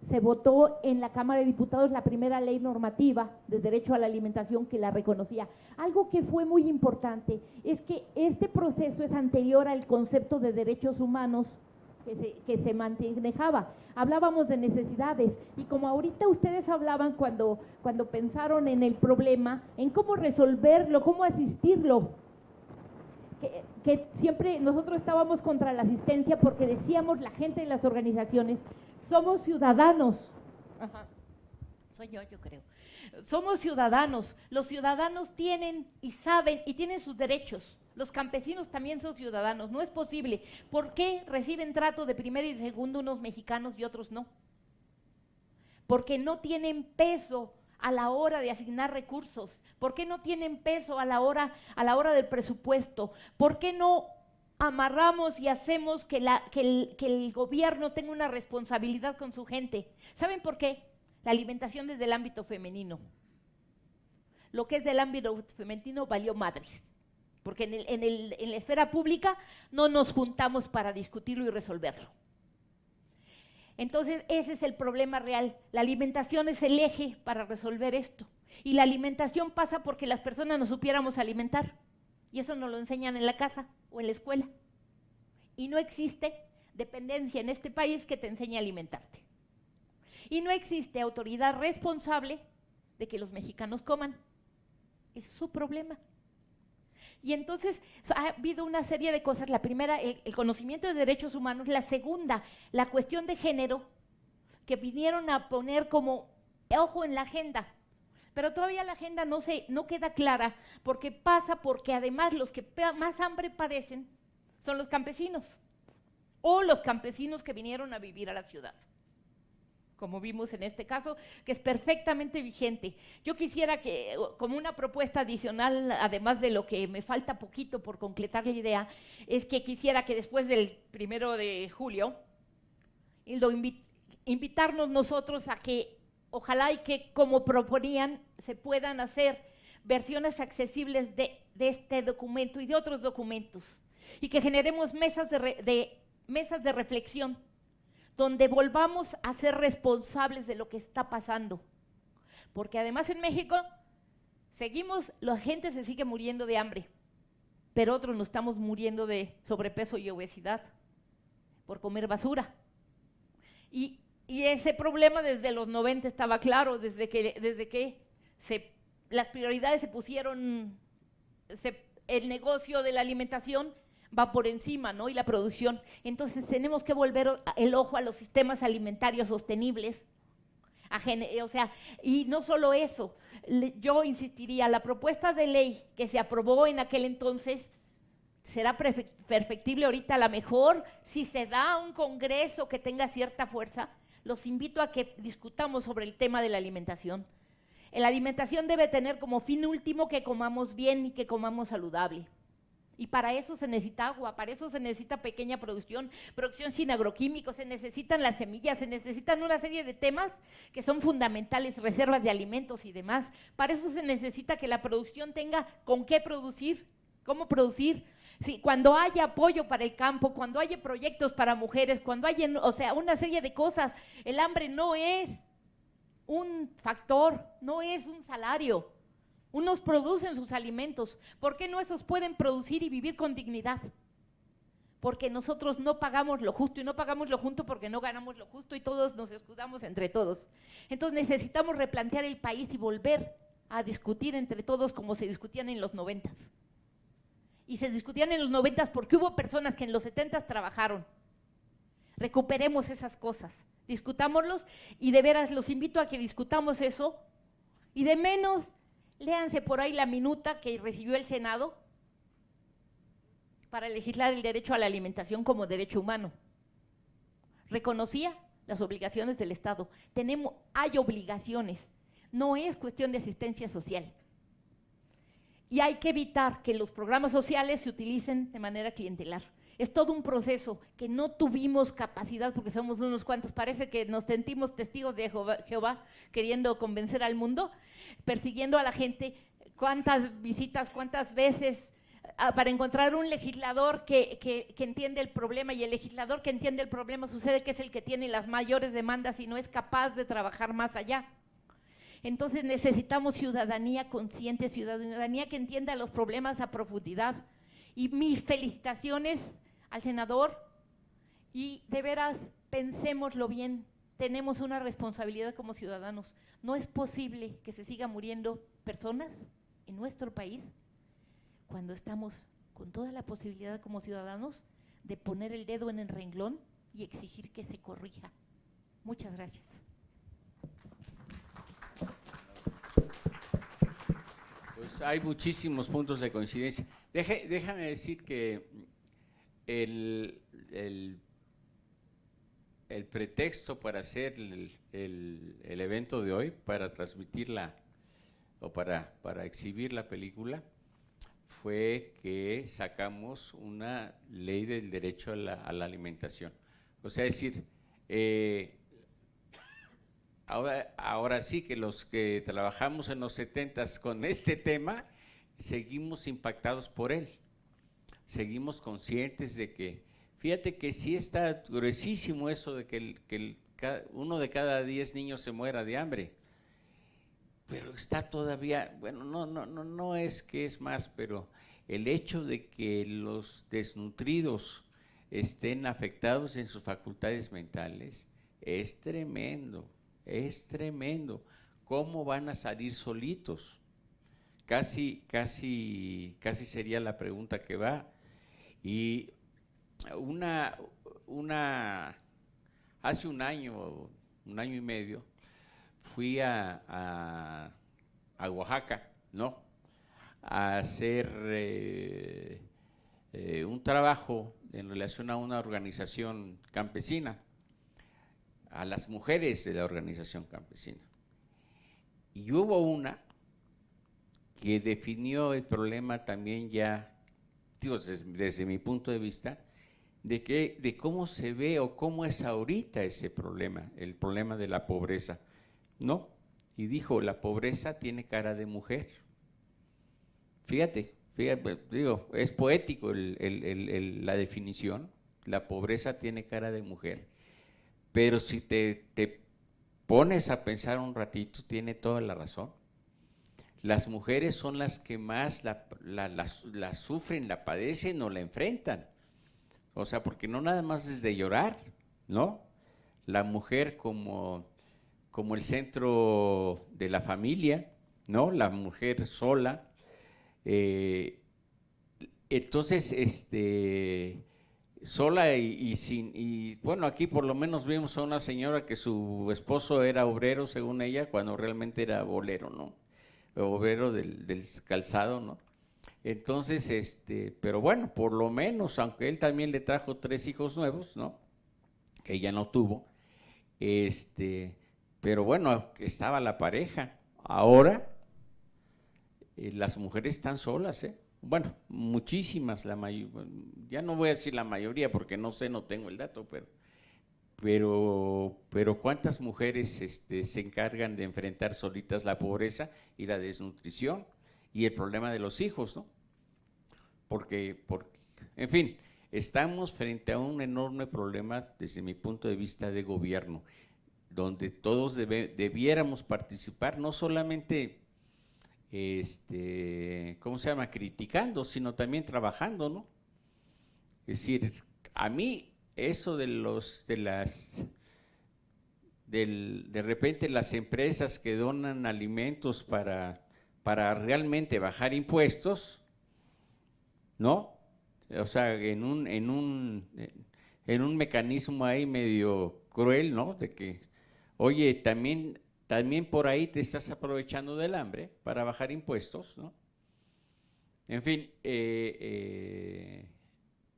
se votó en la Cámara de Diputados la primera ley normativa de derecho a la alimentación que la reconocía. Algo que fue muy importante es que este proceso es anterior al concepto de derechos humanos que se manejaba. Hablábamos de necesidades, y como ahorita ustedes hablaban cuando pensaron en el problema, en cómo resolverlo, cómo asistirlo, que siempre nosotros estábamos contra la asistencia porque decíamos, la gente de las organizaciones, somos ciudadanos. Ajá. soy yo creo. Somos ciudadanos, los ciudadanos tienen y saben y tienen sus derechos. Los campesinos también son ciudadanos, no es posible. ¿Por qué reciben trato de primero y de segundo unos mexicanos y otros no? Porque no tienen peso a la hora de asignar recursos. ¿Por qué no tienen peso a la hora del presupuesto? ¿Por qué no amarramos y hacemos que el gobierno tenga una responsabilidad con su gente? ¿Saben por qué? La alimentación desde el ámbito femenino. Lo que es del ámbito femenino valió madres. Porque en la esfera pública no nos juntamos para discutirlo y resolverlo. Entonces, ese es el problema real. La alimentación es el eje para resolver esto. Y la alimentación pasa porque las personas nos supiéramos alimentar. Y eso nos lo enseñan en la casa o en la escuela. Y no existe dependencia en este país que te enseñe a alimentarte. Y no existe autoridad responsable de que los mexicanos coman. Es su problema. Y entonces ha habido una serie de cosas. La primera, el conocimiento de derechos humanos. La segunda, la cuestión de género, que vinieron a poner como ojo en la agenda. Pero todavía la agenda no queda clara, porque además los que más hambre padecen son los campesinos, o los campesinos que vinieron a vivir a la ciudad, como vimos en este caso, que es perfectamente vigente. Yo quisiera que, como una propuesta adicional, además de lo que me falta poquito por concretar la idea, es que quisiera que después del 1 de julio, invitarnos nosotros a que, ojalá y que, como proponían, se puedan hacer versiones accesibles de este documento y de otros documentos, y que generemos mesas de reflexión, donde volvamos a ser responsables de lo que está pasando. Porque además en México la gente se sigue muriendo de hambre, pero otros nos estamos muriendo de sobrepeso y obesidad por comer basura. Y ese problema desde los 90 estaba claro, desde que las prioridades se pusieron, el negocio de la alimentación va por encima, ¿no? Y la producción. Entonces tenemos que volver el ojo a los sistemas alimentarios sostenibles. Y no solo eso, yo insistiría, la propuesta de ley que se aprobó en aquel entonces será perfectible ahorita, a lo mejor, si se da un congreso que tenga cierta fuerza. Los invito a que discutamos sobre el tema de la alimentación. La alimentación debe tener como fin último que comamos bien y que comamos saludable. Y para eso se necesita agua, para eso se necesita pequeña producción sin agroquímicos, se necesitan las semillas, se necesitan una serie de temas que son fundamentales, reservas de alimentos y demás. Para eso se necesita que la producción tenga con qué producir, cómo producir. Sí, cuando haya apoyo para el campo, cuando haya proyectos para mujeres, cuando haya, una serie de cosas, el hambre no es un factor, no es un salario. Unos producen sus alimentos. ¿Por qué no esos pueden producir y vivir con dignidad? Porque nosotros no pagamos lo justo, y no pagamos lo justo porque no ganamos lo justo, y todos nos escudamos entre todos. Entonces necesitamos replantear el país y volver a discutir entre todos como se discutían en los 90s. Y se discutían en los 90s porque hubo personas que en los 70s trabajaron. Recuperemos esas cosas, discutámoslos, y de veras los invito a que discutamos eso, y de menos léanse por ahí la minuta que recibió el Senado para legislar el derecho a la alimentación como derecho humano. Reconocía las obligaciones del Estado. Hay obligaciones, no es cuestión de asistencia social. Y hay que evitar que los programas sociales se utilicen de manera clientelar. Es todo un proceso que no tuvimos capacidad, porque somos unos cuantos, parece que nos sentimos testigos de Jehová queriendo convencer al mundo, persiguiendo a la gente, cuántas visitas, cuántas veces, para encontrar un legislador que entiende el problema, y el legislador que entiende el problema sucede que es el que tiene las mayores demandas y no es capaz de trabajar más allá. Entonces necesitamos ciudadanía consciente, ciudadanía que entienda los problemas a profundidad. Y mis felicitaciones al senador, y de veras pensémoslo bien, tenemos una responsabilidad como ciudadanos. No es posible que se siga muriendo personas en nuestro país cuando estamos con toda la posibilidad como ciudadanos de poner el dedo en el renglón y exigir que se corrija. Muchas gracias. hay muchísimos puntos de coincidencia. Déjame decir que el pretexto para hacer el evento de hoy, para transmitirla o para exhibir la película, fue que sacamos una ley del derecho a la alimentación. O sea, es decir, ahora sí que los que trabajamos en los 70s con este tema, seguimos impactados por él. Seguimos conscientes de que, fíjate que sí está gruesísimo eso de que uno de cada 10 niños se muera de hambre. Pero está todavía, bueno, no es que es más, pero el hecho de que los desnutridos estén afectados en sus facultades mentales es tremendo, es tremendo. ¿Cómo van a salir solitos? Casi sería la pregunta que va. Y hace un año y medio, fui a Oaxaca, ¿no?, a hacer un trabajo en relación a una organización campesina, a las mujeres de la organización campesina. Y hubo una que definió el problema también ya, digo, desde mi punto de vista, de cómo se ve o cómo es ahorita ese problema, el problema de la pobreza, ¿no? Y dijo, la pobreza tiene cara de mujer. Fíjate, digo, es poético la definición, la pobreza tiene cara de mujer, pero si te pones a pensar un ratito, tiene toda la razón. Las mujeres son las que más la sufren, la padecen o la enfrentan. O sea, porque no nada más es de llorar, ¿no? La mujer como el centro de la familia, ¿no? La mujer sola. Entonces, sola y bueno, aquí por lo menos vimos a una señora que su esposo era obrero, según ella, cuando realmente era bolero, ¿no? Obrero del calzado, ¿no? Entonces, pero bueno, por lo menos, aunque él también le trajo 3 hijos nuevos, ¿no?, que ella no tuvo, pero bueno, estaba la pareja. Ahora, las mujeres están solas, bueno, muchísimas, ya no voy a decir la mayoría porque no sé, no tengo el dato, pero ¿cuántas mujeres se encargan de enfrentar solitas la pobreza y la desnutrición y el problema de los hijos, ¿no? Porque, en fin, estamos frente a un enorme problema desde mi punto de vista de gobierno, donde todos debiéramos participar, no solamente, ¿cómo se llama?, criticando, sino también trabajando, ¿no? Es decir, a mí eso de repente las empresas que donan alimentos para realmente bajar impuestos, ¿no? O sea, en un mecanismo ahí medio cruel, ¿no? De que, oye, también por ahí te estás aprovechando del hambre para bajar impuestos, ¿no? En fin,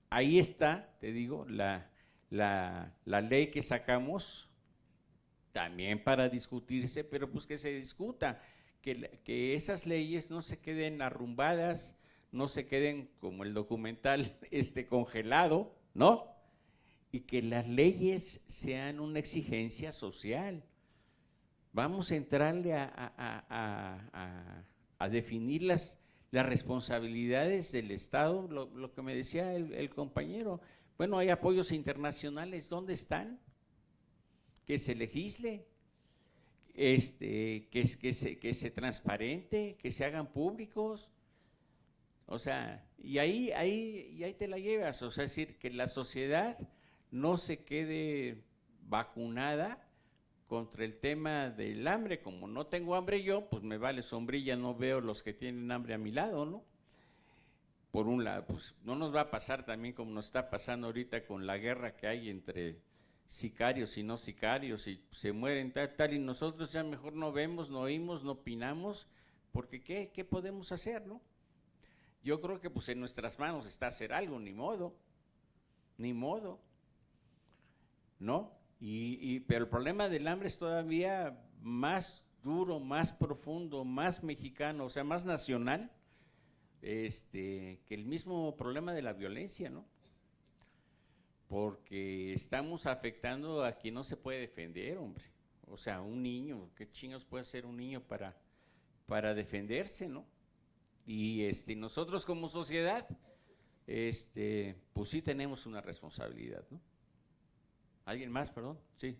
ahí está, te digo, la ley que sacamos, también para discutirse, pero pues que se discuta, que esas leyes no se queden arrumbadas, no se queden como el documental congelado, ¿no? Y que las leyes sean una exigencia social. Vamos a entrarle a definir las responsabilidades del Estado, lo que me decía el compañero. Bueno, hay apoyos internacionales, ¿dónde están? Que se legisle, que se transparente, que se hagan públicos. O sea, y ahí te la llevas. O sea, es decir, que la sociedad no se quede vacunada contra el tema del hambre. Como no tengo hambre yo, pues me vale sombrilla, no veo los que tienen hambre a mi lado, ¿no? Por un lado, pues no nos va a pasar también como nos está pasando ahorita con la guerra que hay entre sicarios y no sicarios, y se mueren tal, y nosotros ya mejor no vemos, no oímos, no opinamos, porque ¿qué podemos hacer, no? Yo creo que pues en nuestras manos está hacer algo, ni modo, ¿no? Pero el problema del hambre es todavía más duro, más profundo, más mexicano, o sea, más nacional, que el mismo problema de la violencia, ¿no? Porque estamos afectando a quien no se puede defender, hombre. O sea, un niño, ¿qué chingados puede hacer un niño para defenderse, no? Y nosotros como sociedad, pues sí tenemos una responsabilidad, ¿no? ¿Alguien más, perdón? Sí.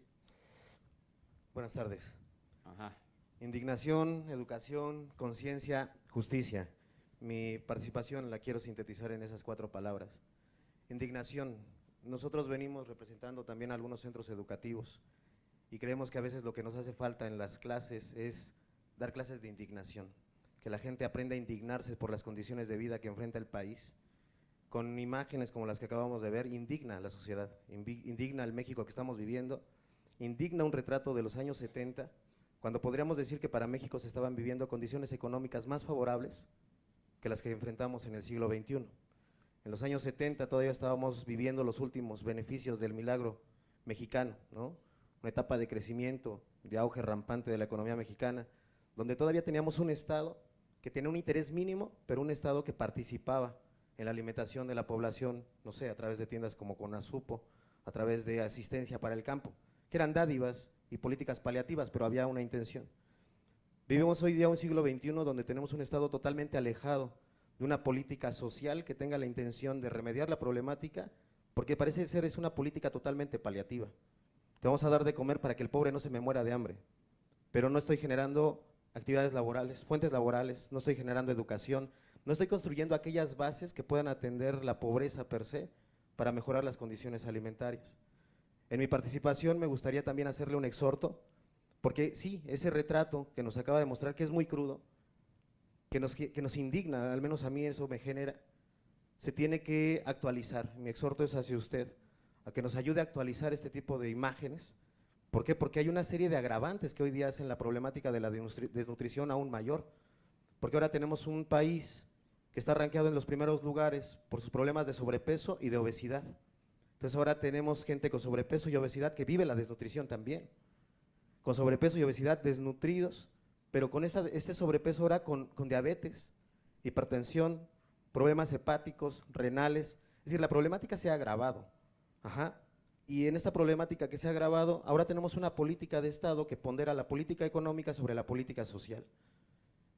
Buenas tardes. Ajá. Indignación, educación, conciencia, justicia. Mi participación la quiero sintetizar en esas 4 palabras. Indignación. Nosotros venimos representando también algunos centros educativos y creemos que a veces lo que nos hace falta en las clases es dar clases de indignación, que la gente aprenda a indignarse por las condiciones de vida que enfrenta el país. Con imágenes como las que acabamos de ver, indigna a la sociedad, indigna al México que estamos viviendo, indigna un retrato de los años 70, cuando podríamos decir que para México se estaban viviendo condiciones económicas más favorables que las que enfrentamos en el siglo XXI. En los años 70 todavía estábamos viviendo los últimos beneficios del milagro mexicano, ¿no? Una etapa de crecimiento, de auge rampante de la economía mexicana, donde todavía teníamos un Estado que tenía un interés mínimo, pero un Estado que participaba en la alimentación de la población, no sé, a través de tiendas como Conasupo, a través de asistencia para el campo, que eran dádivas y políticas paliativas, pero había una intención. Vivimos hoy día un siglo XXI donde tenemos un Estado totalmente alejado de una política social que tenga la intención de remediar la problemática, porque parece ser es una política totalmente paliativa. Te vamos a dar de comer para que el pobre no se me muera de hambre, pero no estoy generando actividades laborales, fuentes laborales, no estoy generando educación, no estoy construyendo aquellas bases que puedan atender la pobreza per se para mejorar las condiciones alimentarias. En mi participación me gustaría también hacerle un exhorto, porque sí, ese retrato que nos acaba de mostrar, que es muy crudo, que nos indigna, al menos a mí eso me genera, se tiene que actualizar. Mi exhorto es hacia usted, a que nos ayude a actualizar este tipo de imágenes. ¿Por qué? Porque hay una serie de agravantes que hoy día hacen la problemática de la desnutrición aún mayor, porque ahora tenemos un país que está rankeado en los primeros lugares por sus problemas de sobrepeso y de obesidad. Entonces ahora tenemos gente con sobrepeso y obesidad que vive la desnutrición también, con sobrepeso y obesidad desnutridos, pero con este sobrepeso ahora con diabetes, hipertensión, problemas hepáticos, renales, es decir, la problemática se ha agravado. Ajá. Y en esta problemática que se ha agravado, ahora tenemos una política de Estado que pondera la política económica sobre la política social.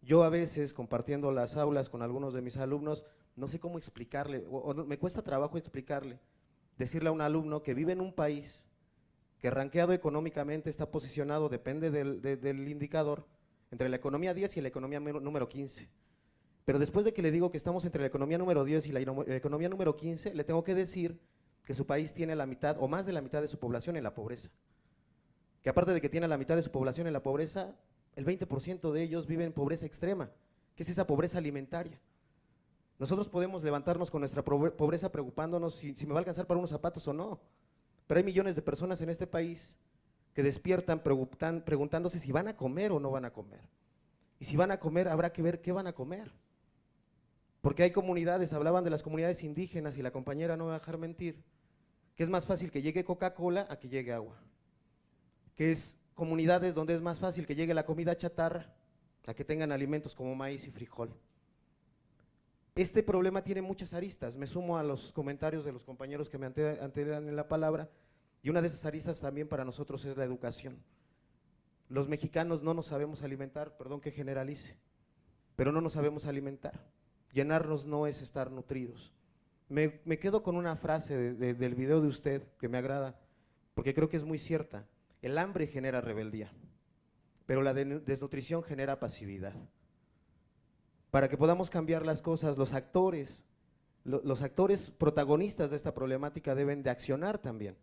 Yo a veces, compartiendo las aulas con algunos de mis alumnos, no sé cómo explicarle, o me cuesta trabajo explicarle, decirle a un alumno que vive en un país que rankeado económicamente está posicionado, depende del indicador, entre la economía 10 y la economía número 15. Pero después de que le digo que estamos entre la economía número 10 y la economía número 15, le tengo que decir que su país tiene la mitad o más de la mitad de su población en la pobreza. Que aparte de que tiene la mitad de su población en la pobreza, el 20% de ellos viven en pobreza extrema, que es esa pobreza alimentaria. Nosotros podemos levantarnos con nuestra pobreza preocupándonos si me va a alcanzar para unos zapatos o no, pero hay millones de personas en este país que despiertan preguntándose si van a comer o no van a comer. Y si van a comer, habrá que ver qué van a comer. Porque hay comunidades, hablaban de las comunidades indígenas y la compañera no me va a dejar mentir, que es más fácil que llegue Coca-Cola a que llegue agua. Que es comunidades donde es más fácil que llegue la comida chatarra a que tengan alimentos como maíz y frijol. Este problema tiene muchas aristas, me sumo a los comentarios de los compañeros que me anteceden en la palabra, y una de esas aristas también para nosotros es la educación. Los mexicanos no nos sabemos alimentar, perdón que generalice, pero no nos sabemos alimentar. Llenarnos no es estar nutridos. Me quedo con una frase del video de usted que me agrada, porque creo que es muy cierta. El hambre genera rebeldía, pero la desnutrición genera pasividad. Para que podamos cambiar las cosas, los actores protagonistas de esta problemática deben de accionar también.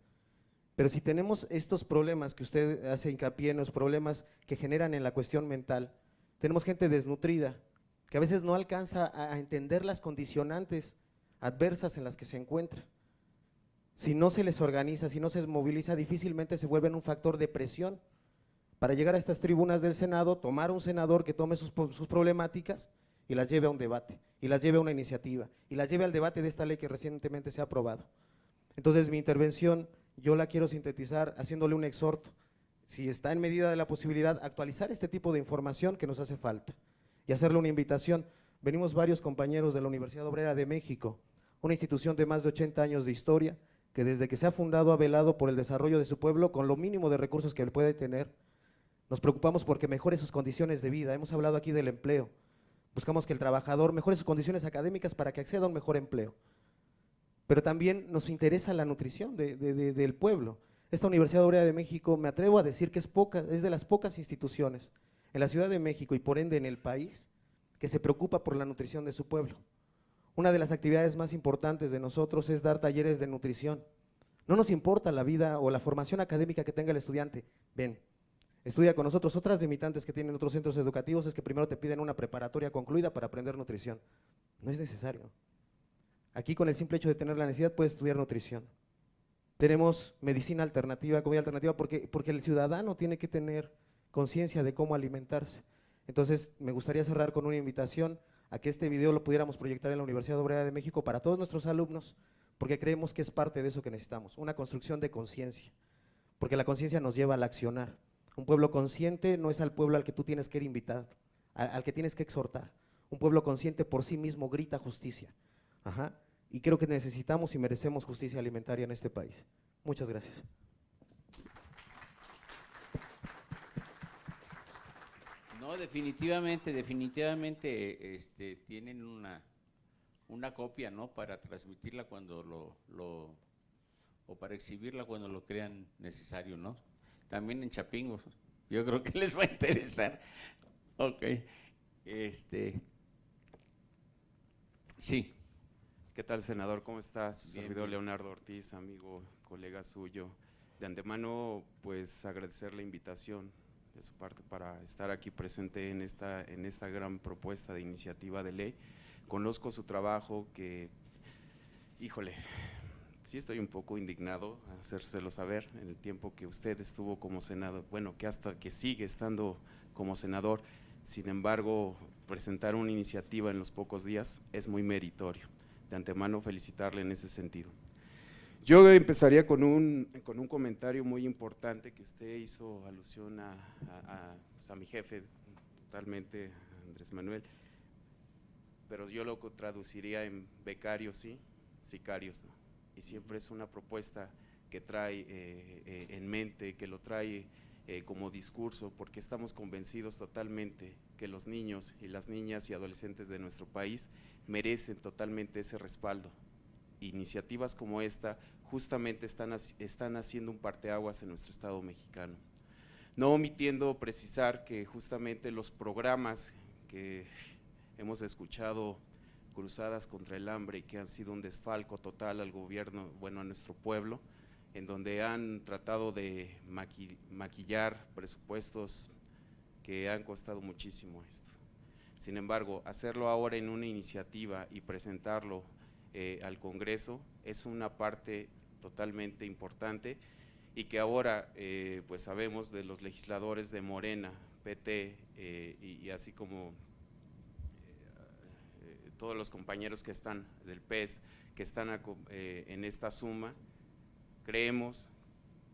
Pero si tenemos estos problemas que usted hace hincapié en los problemas que generan en la cuestión mental, tenemos gente desnutrida, que a veces no alcanza a entender las condicionantes adversas en las que se encuentra. Si no se les organiza, si no se moviliza, difícilmente se vuelven un factor de presión para llegar a estas tribunas del Senado, tomar un senador que tome sus problemáticas y las lleve a un debate, y las lleve a una iniciativa, y las lleve al debate de esta ley que recientemente se ha aprobado. Entonces mi intervención yo la quiero sintetizar haciéndole un exhorto, si está en medida de la posibilidad, actualizar este tipo de información que nos hace falta, y hacerle una invitación. Venimos varios compañeros de la Universidad Obrera de México, una institución de más de 80 años de historia, que desde que se ha fundado ha velado por el desarrollo de su pueblo con lo mínimo de recursos que puede tener. Nos preocupamos porque mejore sus condiciones de vida, hemos hablado aquí del empleo, buscamos que el trabajador mejore sus condiciones académicas para que acceda a un mejor empleo, pero también nos interesa la nutrición del pueblo. Esta Universidad Obrera de México, me atrevo a decir que es de las pocas instituciones en la Ciudad de México y por ende en el país que se preocupa por la nutrición de su pueblo. Una de las actividades más importantes de nosotros es dar talleres de nutrición. No nos importa la vida o la formación académica que tenga el estudiante, ven, estudia con nosotros. Otras limitantes que tienen otros centros educativos es que primero te piden una preparatoria concluida para aprender nutrición. No es necesario. Aquí con el simple hecho de tener la necesidad puedes estudiar nutrición. Tenemos medicina alternativa, comida alternativa, porque el ciudadano tiene que tener conciencia de cómo alimentarse. Entonces me gustaría cerrar con una invitación a que este video lo pudiéramos proyectar en la Universidad Obrera de México para todos nuestros alumnos, porque creemos que es parte de eso que necesitamos, una construcción de conciencia, porque la conciencia nos lleva al accionar. Un pueblo consciente no es al pueblo al que tú tienes que ir invitado, al que tienes que exhortar. Un pueblo consciente por sí mismo grita justicia. Ajá. Y creo que necesitamos y merecemos justicia alimentaria en este país. Muchas gracias. No, definitivamente tienen una copia, ¿no?, para transmitirla cuando o para exhibirla cuando lo crean necesario, ¿no? También en Chapingo, yo creo que les va a interesar. Ok, sí. ¿Qué tal, senador? ¿Cómo está? Su Bien, servidor bien. Leonardo Ortiz, amigo, colega suyo. De antemano, pues agradecer la invitación de su parte para estar aquí presente en esta gran propuesta de iniciativa de ley. Conozco su trabajo que, híjole, sí estoy un poco indignado, a hacérselo saber, en el tiempo que usted estuvo como senador, bueno, que hasta que sigue estando como senador. Sin embargo, presentar una iniciativa en los pocos días es muy meritorio. De antemano, felicitarle en ese sentido. Yo empezaría con un comentario muy importante que usted hizo alusión a mi jefe, totalmente, Andrés Manuel, pero yo lo traduciría en becarios sí, sicarios no. Y siempre es una propuesta que trae en mente, que lo trae como discurso, porque estamos convencidos totalmente que los niños y las niñas y adolescentes de nuestro país merecen totalmente ese respaldo. Iniciativas como esta justamente están haciendo un parteaguas en nuestro Estado mexicano. No omitiendo precisar que justamente los programas que hemos escuchado, Cruzadas contra el Hambre, y que han sido un desfalco total al gobierno, bueno, a nuestro pueblo, en donde han tratado de maquillar presupuestos que han costado muchísimo esto. Sin embargo, hacerlo ahora en una iniciativa y presentarlo al Congreso es una parte totalmente importante, y que ahora pues sabemos de los legisladores de Morena, PT y así como todos los compañeros que están del PES, que están en esta suma, creemos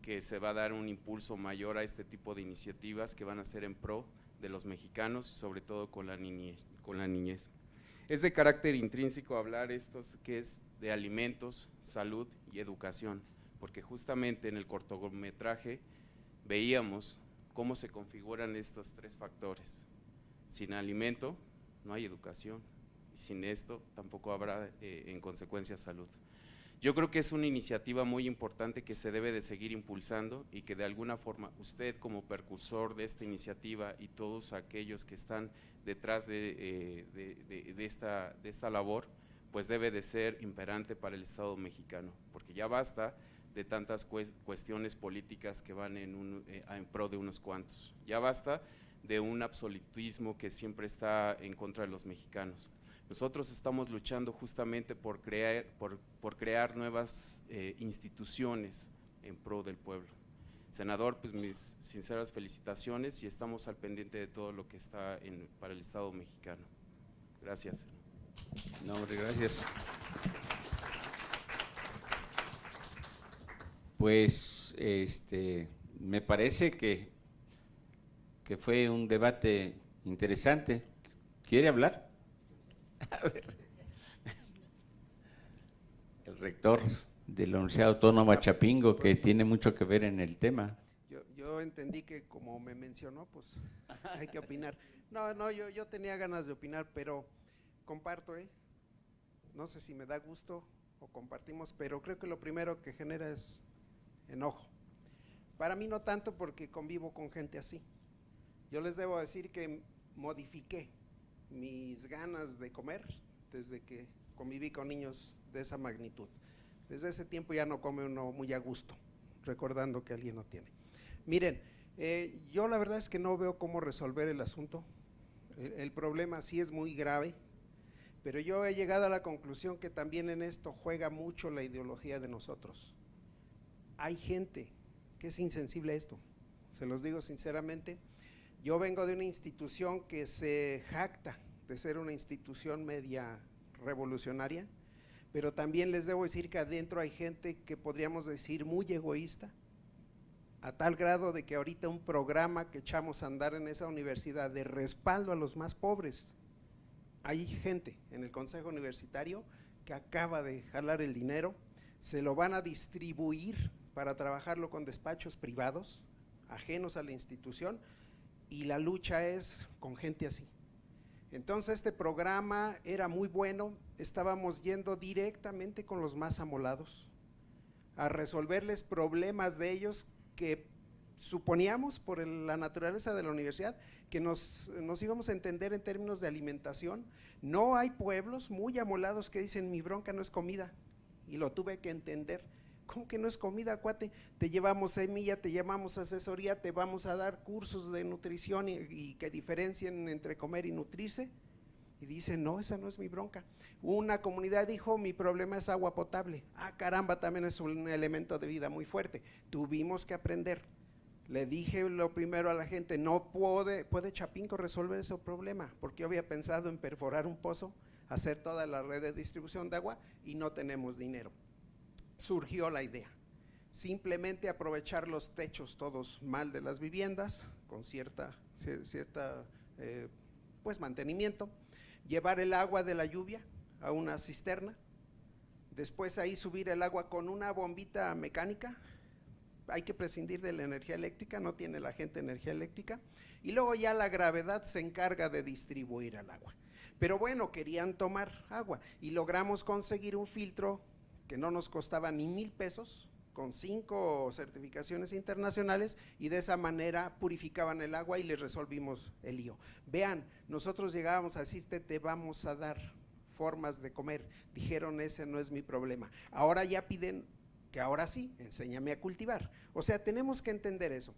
que se va a dar un impulso mayor a este tipo de iniciativas que van a ser en pro de los mexicanos, sobre todo con la niñez. Es de carácter intrínseco hablar que es de alimentos, salud y educación, porque justamente en el cortometraje veíamos cómo se configuran estos tres factores. Sin alimento no hay educación, y sin esto tampoco habrá en consecuencia salud. Yo creo que es una iniciativa muy importante que se debe de seguir impulsando, y que de alguna forma usted como precursor de esta iniciativa y todos aquellos que están detrás de esta labor, pues debe de ser imperante para el Estado mexicano, porque ya basta de tantas cuestiones políticas que van en pro de unos cuantos, ya basta de un absolutismo que siempre está en contra de los mexicanos. Nosotros estamos luchando justamente por crear nuevas instituciones en pro del pueblo. Senador, pues mis sinceras felicitaciones y estamos al pendiente de todo lo que está para el Estado mexicano. Gracias. No, hombre, gracias. Pues me parece que fue un debate interesante. ¿Quiere hablar? A ver. El rector de la Universidad Autónoma Chapingo, que tiene mucho que ver en el tema. Yo entendí que como me mencionó, pues hay que opinar. No, yo tenía ganas de opinar, pero comparto, no sé si me da gusto o compartimos, pero creo que lo primero que genera es enojo. Para mí no tanto, porque convivo con gente así. Yo les debo decir que modifiqué mis ganas de comer desde que conviví con niños de esa magnitud. Desde ese tiempo ya no come uno muy a gusto, recordando que alguien no tiene. Miren, yo la verdad es que no veo cómo resolver el asunto. El problema sí es muy grave, pero yo he llegado a la conclusión que también en esto juega mucho la ideología de nosotros. Hay gente que es insensible a esto, se los digo sinceramente. Yo vengo de una institución que se jacta de ser una institución media revolucionaria, pero también les debo decir que adentro hay gente que podríamos decir muy egoísta, a tal grado de que ahorita un programa que echamos a andar en esa universidad de respaldo a los más pobres, hay gente en el consejo universitario que acaba de jalar el dinero, se lo van a distribuir para trabajarlo con despachos privados, ajenos a la institución, y la lucha es con gente así. Entonces este programa era muy bueno, estábamos yendo directamente con los más amolados, a resolverles problemas de ellos que suponíamos por la naturaleza de la universidad que nos íbamos a entender en términos de alimentación. No hay pueblos muy amolados que dicen mi bronca no es comida, y lo tuve que entender. ¿Cómo que no es comida, cuate? Te llevamos semilla, te llevamos asesoría, te vamos a dar cursos de nutrición y que diferencien entre comer y nutrirse. Y dice, no, esa no es mi bronca. Una comunidad dijo, mi problema es agua potable. Ah, caramba, también es un elemento de vida muy fuerte. Tuvimos que aprender. Le dije lo primero a la gente, no puede Chapingo resolver ese problema, porque yo había pensado en perforar un pozo, hacer toda la red de distribución de agua y no tenemos dinero. Surgió la idea, simplemente aprovechar los techos todos mal de las viviendas, con cierta pues mantenimiento, llevar el agua de la lluvia a una cisterna, después ahí subir el agua con una bombita mecánica. Hay que prescindir de la energía eléctrica, no tiene la gente energía eléctrica, y luego ya la gravedad se encarga de distribuir el agua. Pero bueno, querían tomar agua y logramos conseguir un filtro que no nos costaba ni 1,000 pesos, con 5 certificaciones internacionales, y de esa manera purificaban el agua y les resolvimos el lío. Vean, nosotros llegábamos a decirte, te vamos a dar formas de comer, dijeron, ese no es mi problema. Ahora ya piden que ahora sí, enséñame a cultivar. O sea, tenemos que entender eso.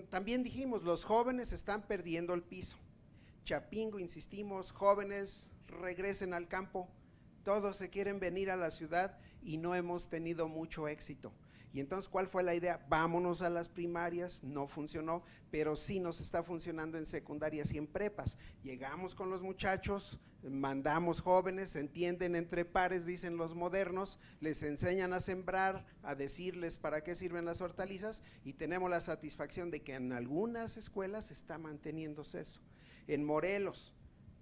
También dijimos, los jóvenes están perdiendo el piso. Chapingo, insistimos, jóvenes, regresen al campo. Todos se quieren venir a la ciudad y no hemos tenido mucho éxito. Y entonces, ¿cuál fue la idea? Vámonos a las primarias, no funcionó, pero sí nos está funcionando en secundarias y en prepas. Llegamos con los muchachos, mandamos jóvenes, se entienden entre pares, dicen los modernos, les enseñan a sembrar, a decirles para qué sirven las hortalizas, y tenemos la satisfacción de que en algunas escuelas está manteniéndose eso. En Morelos,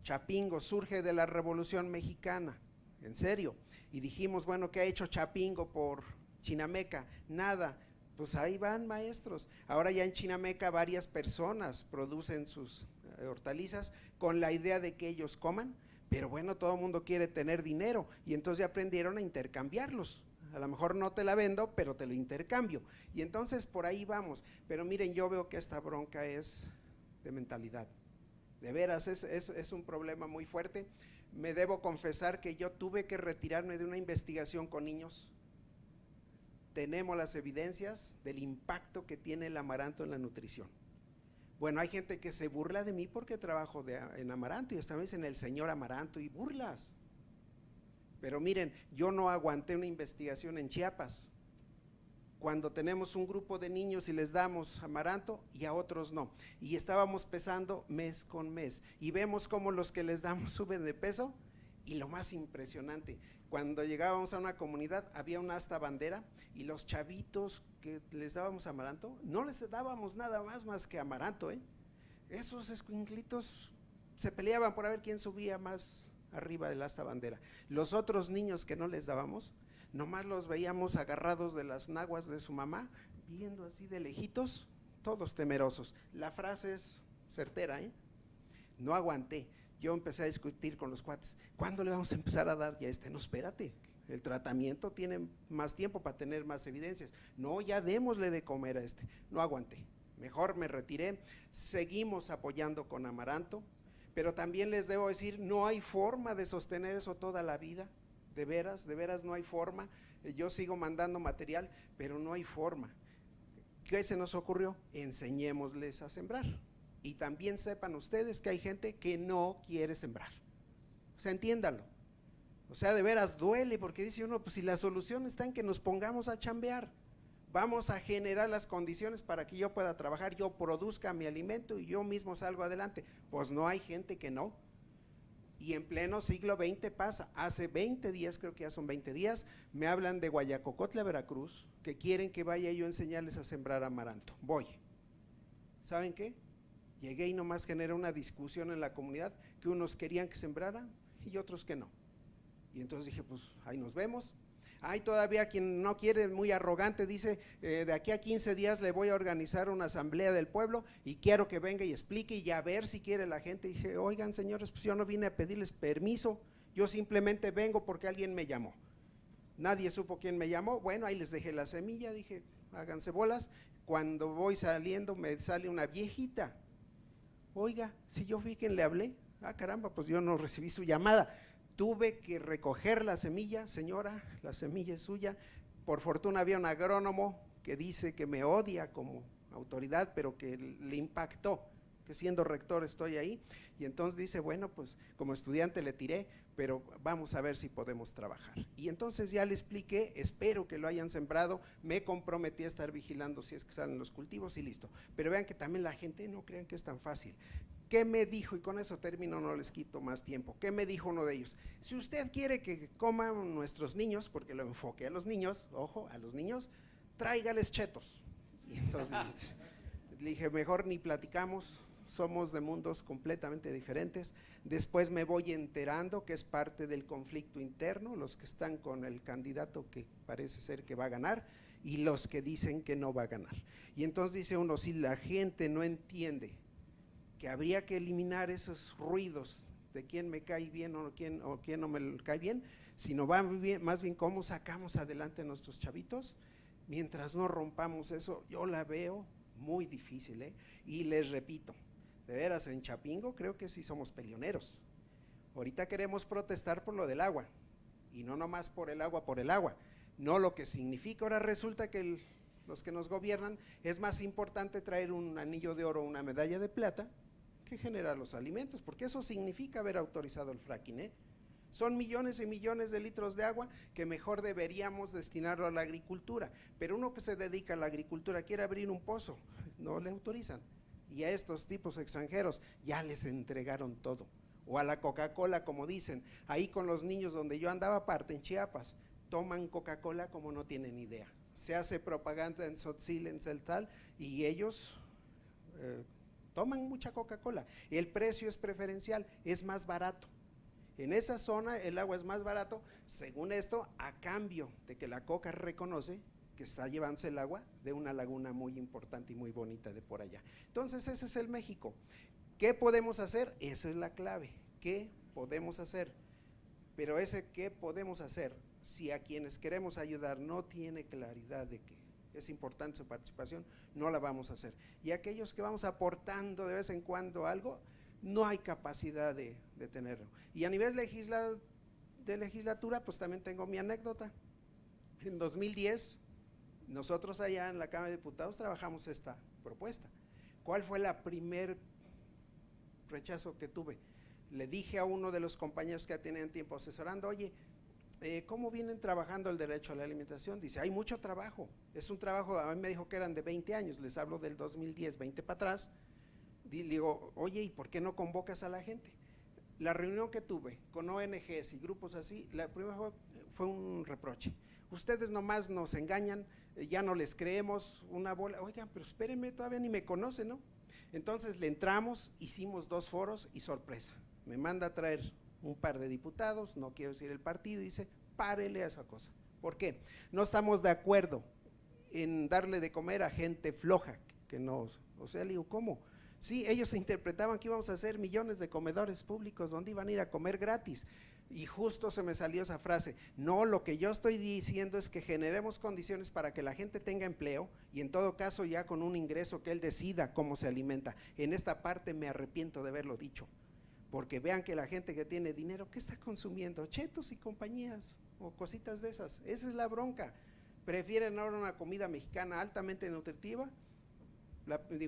Chapingo surge de la Revolución Mexicana, en serio, y dijimos, bueno, ¿qué ha hecho Chapingo por Chinameca? Nada. Pues ahí van, maestros. Ahora ya en Chinameca varias personas producen sus hortalizas con la idea de que ellos coman, pero bueno, todo el mundo quiere tener dinero y entonces ya aprendieron a intercambiarlos. A lo mejor no te la vendo, pero te la intercambio. Y entonces por ahí vamos. Pero miren, yo veo que esta bronca es de mentalidad. De veras, es un problema muy fuerte. Me debo confesar que yo tuve que retirarme de una investigación con niños. Tenemos las evidencias del impacto que tiene el amaranto en la nutrición. Bueno, hay gente que se burla de mí porque trabajo en amaranto y esta vez en el señor amaranto y burlas. Pero miren, yo no aguanté una investigación en Chiapas cuando tenemos un grupo de niños y les damos amaranto y a otros no. Y estábamos pesando mes con mes y vemos cómo los que les damos suben de peso. Y lo más impresionante, cuando llegábamos a una comunidad había una asta bandera y los chavitos que les dábamos amaranto, no les dábamos nada más que amaranto, Esos escuinclitos se peleaban por a ver quién subía más arriba del asta bandera. Los otros niños que no les dábamos, nomás los veíamos agarrados de las naguas de su mamá, viendo así de lejitos, todos temerosos. La frase es certera, No aguanté. Yo empecé a discutir con los cuates, ¿cuándo le vamos a empezar a dar ya No, espérate, el tratamiento tiene más tiempo para tener más evidencias. No, ya démosle de comer a No aguanté, mejor me retiré. Seguimos apoyando con amaranto, pero también les debo decir, no hay forma de sostener eso toda la vida, de veras no hay forma. Yo sigo mandando material, pero no hay forma. ¿Qué se nos ocurrió? Enseñémosles a sembrar. Y también sepan ustedes que hay gente que no quiere sembrar. O sea, entiéndanlo. O sea, de veras duele, porque dice uno, pues si la solución está en que nos pongamos a chambear, vamos a generar las condiciones para que yo pueda trabajar, yo produzca mi alimento y yo mismo salgo adelante. Pues no, hay gente que no. Y en pleno siglo XX pasa. Hace 20 días, creo que ya son 20 días, me hablan de Guayacocotla, Veracruz, que quieren que vaya yo a enseñarles a sembrar amaranto. Voy. ¿Saben qué? Llegué y nomás generé una discusión en la comunidad, que unos querían que sembraran y otros que no. Y entonces dije, pues ahí nos vemos. Hay todavía quien no quiere, muy arrogante, dice, de aquí a 15 días le voy a organizar una asamblea del pueblo y quiero que venga y explique y a ver si quiere la gente. Y dije, oigan señores, pues yo no vine a pedirles permiso, yo simplemente vengo porque alguien me llamó. Nadie supo quién me llamó, bueno, ahí les dejé la semilla, dije, háganse bolas. Cuando voy saliendo me sale una viejita. Oiga, si yo vi quien le hablé, caramba, pues yo no recibí su llamada. Tuve que recoger la semilla, señora, la semilla es suya. Por fortuna había un agrónomo que dice que me odia como autoridad, pero que le impactó, que siendo rector estoy ahí. Y entonces dice, bueno, pues como estudiante le tiré, pero vamos a ver si podemos trabajar. Y entonces ya le expliqué, espero que lo hayan sembrado, me comprometí a estar vigilando si es que salen los cultivos y listo. Pero vean que también la gente no crean que es tan fácil. ¿Qué me dijo? Y con eso termino, no les quito más tiempo. ¿Qué me dijo uno de ellos? Si usted quiere que coman nuestros niños, porque lo enfoqué a los niños, ojo, a los niños, tráigales chetos. Y entonces le dije, mejor ni platicamos, somos de mundos completamente diferentes. Después me voy enterando que es parte del conflicto interno, los que están con el candidato que parece ser que va a ganar y los que dicen que no va a ganar. Y entonces dice uno, si la gente no entiende que habría que eliminar esos ruidos de quién me cae bien o quién no me cae bien, sino más bien cómo sacamos adelante a nuestros chavitos, mientras no rompamos eso, yo la veo muy difícil, y les repito, de veras en Chapingo creo que sí somos peleoneros. Ahorita queremos protestar por lo del agua, y no nomás por el agua, no lo que significa. Ahora resulta que los que nos gobiernan es más importante traer un anillo de oro o una medalla de plata que generar los alimentos, porque eso significa haber autorizado el fracking, Son millones y millones de litros de agua que mejor deberíamos destinarlo a la agricultura, pero uno que se dedica a la agricultura quiere abrir un pozo, no le autorizan, y a estos tipos extranjeros ya les entregaron todo, o a la Coca-Cola como dicen, ahí con los niños donde yo andaba aparte en Chiapas, toman Coca-Cola como no tienen idea, se hace propaganda en Tzotzil, en Celtal, y ellos toman mucha Coca-Cola, el precio es preferencial, es más barato. En esa zona el agua es más barato, según esto, a cambio de que la Coca reconoce que está llevándose el agua de una laguna muy importante y muy bonita de por allá. Entonces ese es el México. ¿Qué podemos hacer? Eso es la clave. ¿Qué podemos hacer? Pero ese ¿qué podemos hacer? Si a quienes queremos ayudar no tiene claridad de que es importante su participación, no la vamos a hacer. Y aquellos que vamos aportando de vez en cuando algo, no hay capacidad de tenerlo. Y a nivel de legislatura, pues también tengo mi anécdota. En 2010, nosotros allá en la Cámara de Diputados trabajamos esta propuesta. ¿Cuál fue la primer rechazo que tuve? Le dije a uno de los compañeros que ya tenían tiempo asesorando, oye, ¿cómo vienen trabajando el derecho a la alimentación? Dice, hay mucho trabajo, es un trabajo, a mí me dijo que eran de 20 años, les hablo del 2010, 20 para atrás. Digo, oye, ¿y por qué no convocas a la gente? La reunión que tuve con ONGs y grupos así, la primera fue un reproche. Ustedes nomás nos engañan, ya no les creemos, una bola. Oigan, pero espérenme, todavía ni me conocen, ¿no? Entonces le entramos, hicimos 2 foros y sorpresa. Me manda a traer un par de diputados, no quiero decir el partido, y dice, párele a esa cosa. ¿Por qué? No estamos de acuerdo en darle de comer a gente floja, que no, o sea, le digo, ¿cómo? Sí, ellos se interpretaban que íbamos a hacer millones de comedores públicos donde iban a ir a comer gratis. Y justo se me salió esa frase, no, lo que yo estoy diciendo es que generemos condiciones para que la gente tenga empleo y en todo caso ya con un ingreso que él decida cómo se alimenta. En esta parte me arrepiento de haberlo dicho, porque vean que la gente que tiene dinero, ¿qué está consumiendo? Chetos y compañías o cositas de esas, esa es la bronca. Prefieren ahora una comida mexicana altamente nutritiva,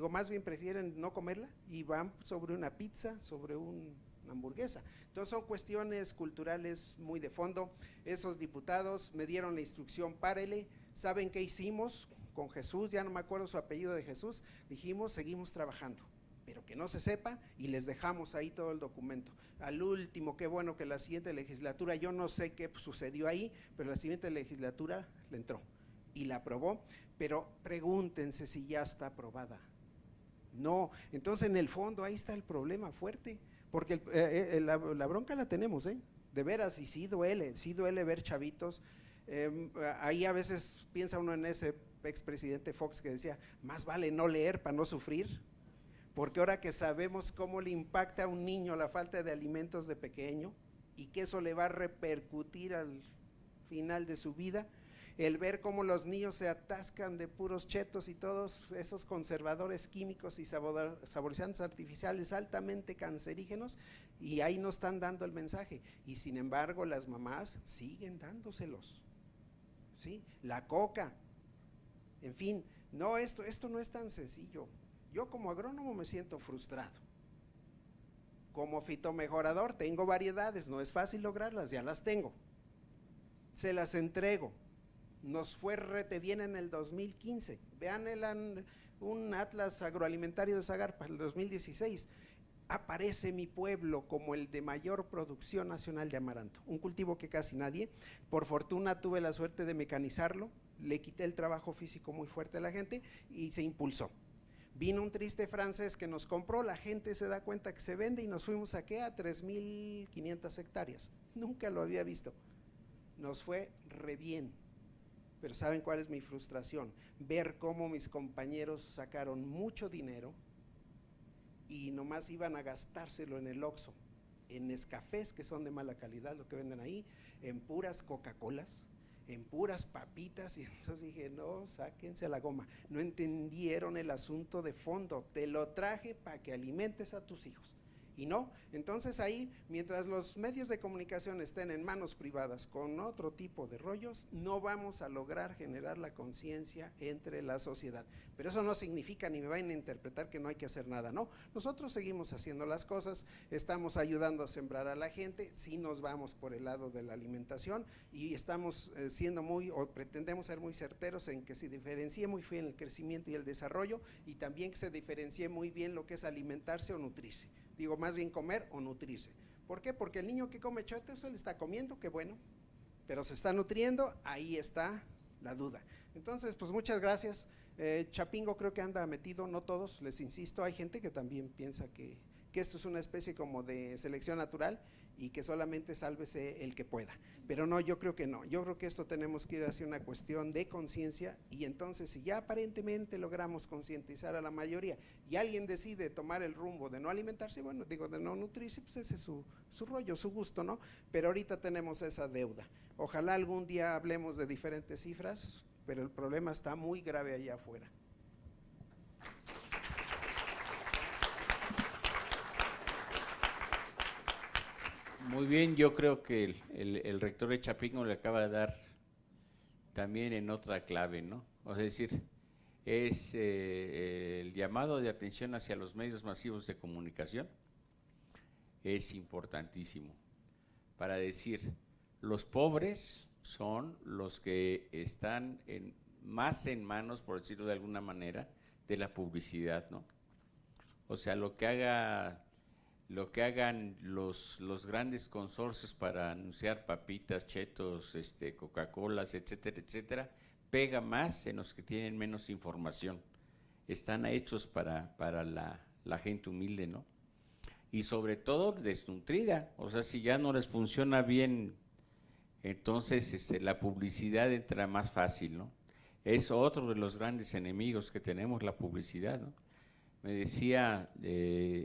más bien prefieren no comerla y van sobre una pizza, sobre una hamburguesa. Entonces son cuestiones culturales muy de fondo. Esos diputados me dieron la instrucción, párele. ¿Saben qué hicimos con Jesús? Ya no me acuerdo su apellido de Jesús. Dijimos, seguimos trabajando, pero que no se sepa, y les dejamos ahí todo el documento. Al último, qué bueno que la siguiente legislatura, yo no sé qué sucedió ahí, pero la siguiente legislatura le entró y la aprobó, pero pregúntense si ya está aprobada. No, entonces en el fondo ahí está el problema fuerte, porque la bronca la tenemos, de veras, y sí duele ver chavitos. Ahí a veces piensa uno en ese expresidente Fox que decía, más vale no leer para no sufrir, porque ahora que sabemos cómo le impacta a un niño la falta de alimentos de pequeño y que eso le va a repercutir al final de su vida, el ver cómo los niños se atascan de puros chetos y todos esos conservadores químicos y saborizantes artificiales altamente cancerígenos, y ahí no están dando el mensaje, y sin embargo las mamás siguen dándoselos, ¿sí? La coca, en fin, no, esto no es tan sencillo. Yo como agrónomo me siento frustrado. Como fitomejorador tengo variedades, no es fácil lograrlas, ya las tengo, se las entrego. Nos fue rete bien en el 2015, vean un atlas agroalimentario de Zagarpa, el 2016, aparece mi pueblo como el de mayor producción nacional de amaranto, un cultivo que casi nadie, por fortuna tuve la suerte de mecanizarlo, le quité el trabajo físico muy fuerte a la gente y se impulsó. Vino un triste francés que nos compró, la gente se da cuenta que se vende y nos fuimos a 3.500 hectáreas, nunca lo había visto, nos fue re bien. Pero ¿saben cuál es mi frustración? Ver cómo mis compañeros sacaron mucho dinero y nomás iban a gastárselo en el Oxxo, en Nescafés que son de mala calidad, lo que venden ahí, en puras Coca-Colas, en puras papitas, y entonces dije, no, sáquense a la goma. No entendieron el asunto de fondo, te lo traje para que alimentes a tus hijos. Y no, entonces ahí, mientras los medios de comunicación estén en manos privadas con otro tipo de rollos, no vamos a lograr generar la conciencia entre la sociedad. Pero eso no significa, ni me vayan a interpretar que no hay que hacer nada, no. Nosotros seguimos haciendo las cosas, estamos ayudando a sembrar a la gente, sí nos vamos por el lado de la alimentación y estamos siendo pretendemos ser muy certeros en que se diferencie muy bien el crecimiento y el desarrollo, y también que se diferencie muy bien lo que es alimentarse o nutrirse. Digo, más bien comer o nutrirse. ¿Por qué? Porque el niño que come chetos se le está comiendo, qué bueno, pero se está nutriendo, ahí está la duda. Entonces, pues muchas gracias. Chapingo creo que anda metido, no todos, les insisto, hay gente que también piensa que esto es una especie como de selección natural y que solamente sálvese el que pueda. Pero no, yo creo que no. Yo creo que esto tenemos que ir hacia una cuestión de conciencia, y entonces si ya aparentemente logramos concientizar a la mayoría y alguien decide tomar el rumbo de no alimentarse, bueno, digo, de no nutrirse, pues ese es su rollo, su gusto, ¿no? Pero ahorita tenemos esa deuda. Ojalá algún día hablemos de diferentes cifras, pero el problema está muy grave allá afuera. Muy bien, yo creo que el rector de Chapingo le acaba de dar también en otra clave, ¿no? O sea, es decir, es el llamado de atención hacia los medios masivos de comunicación es importantísimo para decir, los pobres son los que están más en manos, por decirlo de alguna manera, de la publicidad, ¿no? O sea, lo que hagan los grandes consorcios para anunciar papitas, chetos, Coca-Colas, etcétera, etcétera, pega más en los que tienen menos información. Están hechos para la gente humilde, ¿no? Y sobre todo desnutrida, o sea, si ya no les funciona bien, entonces la publicidad entra más fácil, ¿no? Es otro de los grandes enemigos que tenemos, la publicidad, ¿no? Me decía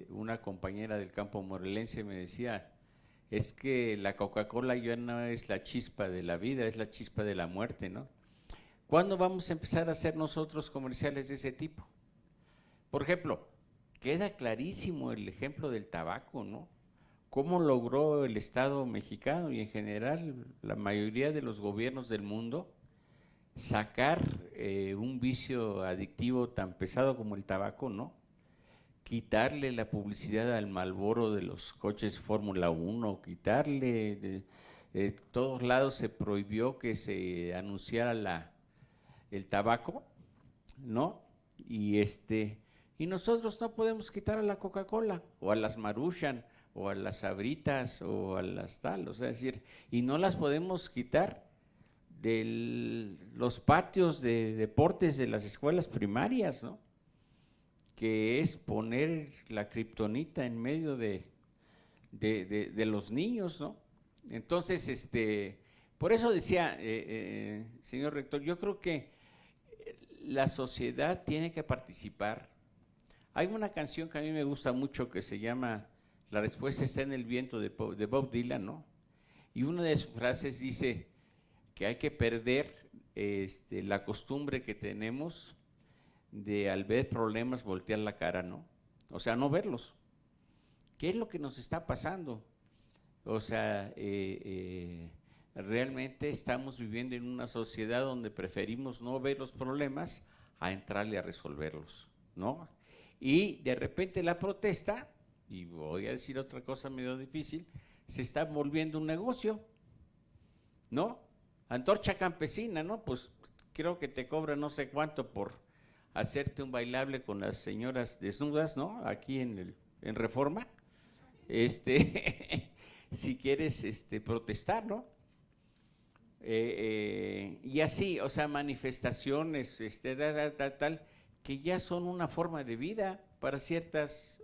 una compañera del campo morelense, me decía, es que la Coca-Cola ya no es la chispa de la vida, es la chispa de la muerte, ¿no? ¿Cuándo vamos a empezar a hacer nosotros comerciales de ese tipo? Por ejemplo, queda clarísimo el ejemplo del tabaco, ¿no? ¿Cómo logró el Estado mexicano y en general la mayoría de los gobiernos del mundo sacar un vicio adictivo tan pesado como el tabaco, ¿no? Quitarle la publicidad al Marlboro de los coches Fórmula 1, quitarle, de todos lados se prohibió que se anunciara el tabaco, ¿no? Y nosotros no podemos quitar a la Coca-Cola, o a las Maruchan, o a las Sabritas, o a las tal, o sea, es decir, y no las podemos quitar de los patios de deportes de las escuelas primarias, ¿no? Que es poner la kriptonita en medio de los niños, ¿no? Entonces, por eso decía, señor rector, yo creo que la sociedad tiene que participar. Hay una canción que a mí me gusta mucho que se llama La respuesta está en el viento, de Bob Dylan, ¿no? Y una de sus frases dice que hay que perder la costumbre que tenemos de al ver problemas voltear la cara, ¿no? O sea, no verlos. ¿Qué es lo que nos está pasando? O sea, realmente estamos viviendo en una sociedad donde preferimos no ver los problemas a entrarle a resolverlos, ¿no? Y de repente la protesta, y voy a decir otra cosa medio difícil, se está volviendo un negocio, ¿no? Antorcha campesina, ¿no? Pues creo que te cobran no sé cuánto por hacerte un bailable con las señoras desnudas, ¿no? Aquí en Reforma, si quieres protestar, ¿no? Y así, o sea, manifestaciones, tal, que ya son una forma de vida para ciertas,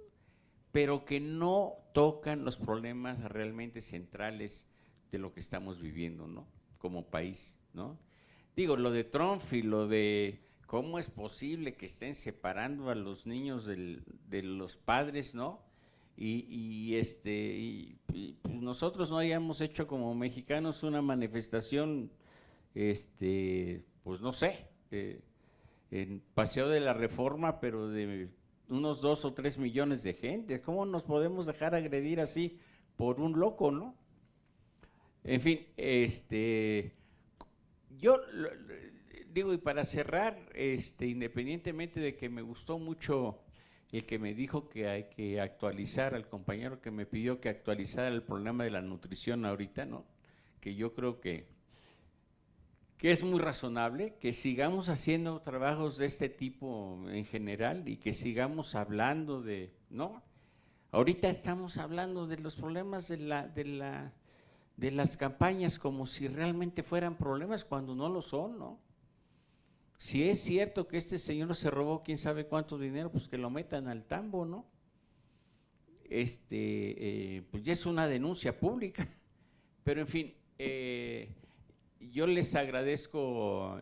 pero que no tocan los problemas realmente centrales de lo que estamos viviendo, ¿no? Como país, ¿no? Digo, lo de Trump y lo de cómo es posible que estén separando a los niños de los padres, ¿no? Y pues nosotros no hayamos hecho como mexicanos una manifestación, pues no sé, en Paseo de la Reforma, pero de unos 2 o 3 millones de gente. ¿Cómo nos podemos dejar agredir así por un loco, no? En fin, yo digo, y para cerrar, independientemente de que me gustó mucho el que me dijo que hay que actualizar, al compañero que me pidió que actualizara el problema de la nutrición ahorita, ¿no? Que yo creo que es muy razonable, que sigamos haciendo trabajos de este tipo en general y que sigamos hablando de, ¿no? Ahorita estamos hablando de los problemas de las campañas como si realmente fueran problemas cuando no lo son, ¿no? Si es cierto que este señor se robó quién sabe cuánto dinero, pues que lo metan al tambo, ¿no? Pues ya es una denuncia pública, pero en fin, yo les agradezco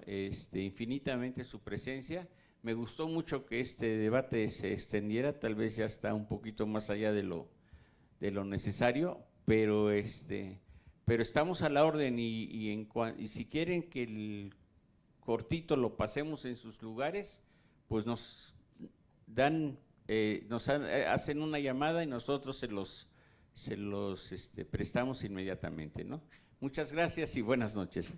infinitamente su presencia. Me gustó mucho que este debate se extendiera, tal vez ya está un poquito más allá de lo necesario, pero estamos a la orden y si quieren que el cortito lo pasemos en sus lugares, pues nos hacen una llamada y nosotros se los prestamos inmediatamente, ¿no? Muchas gracias y buenas noches.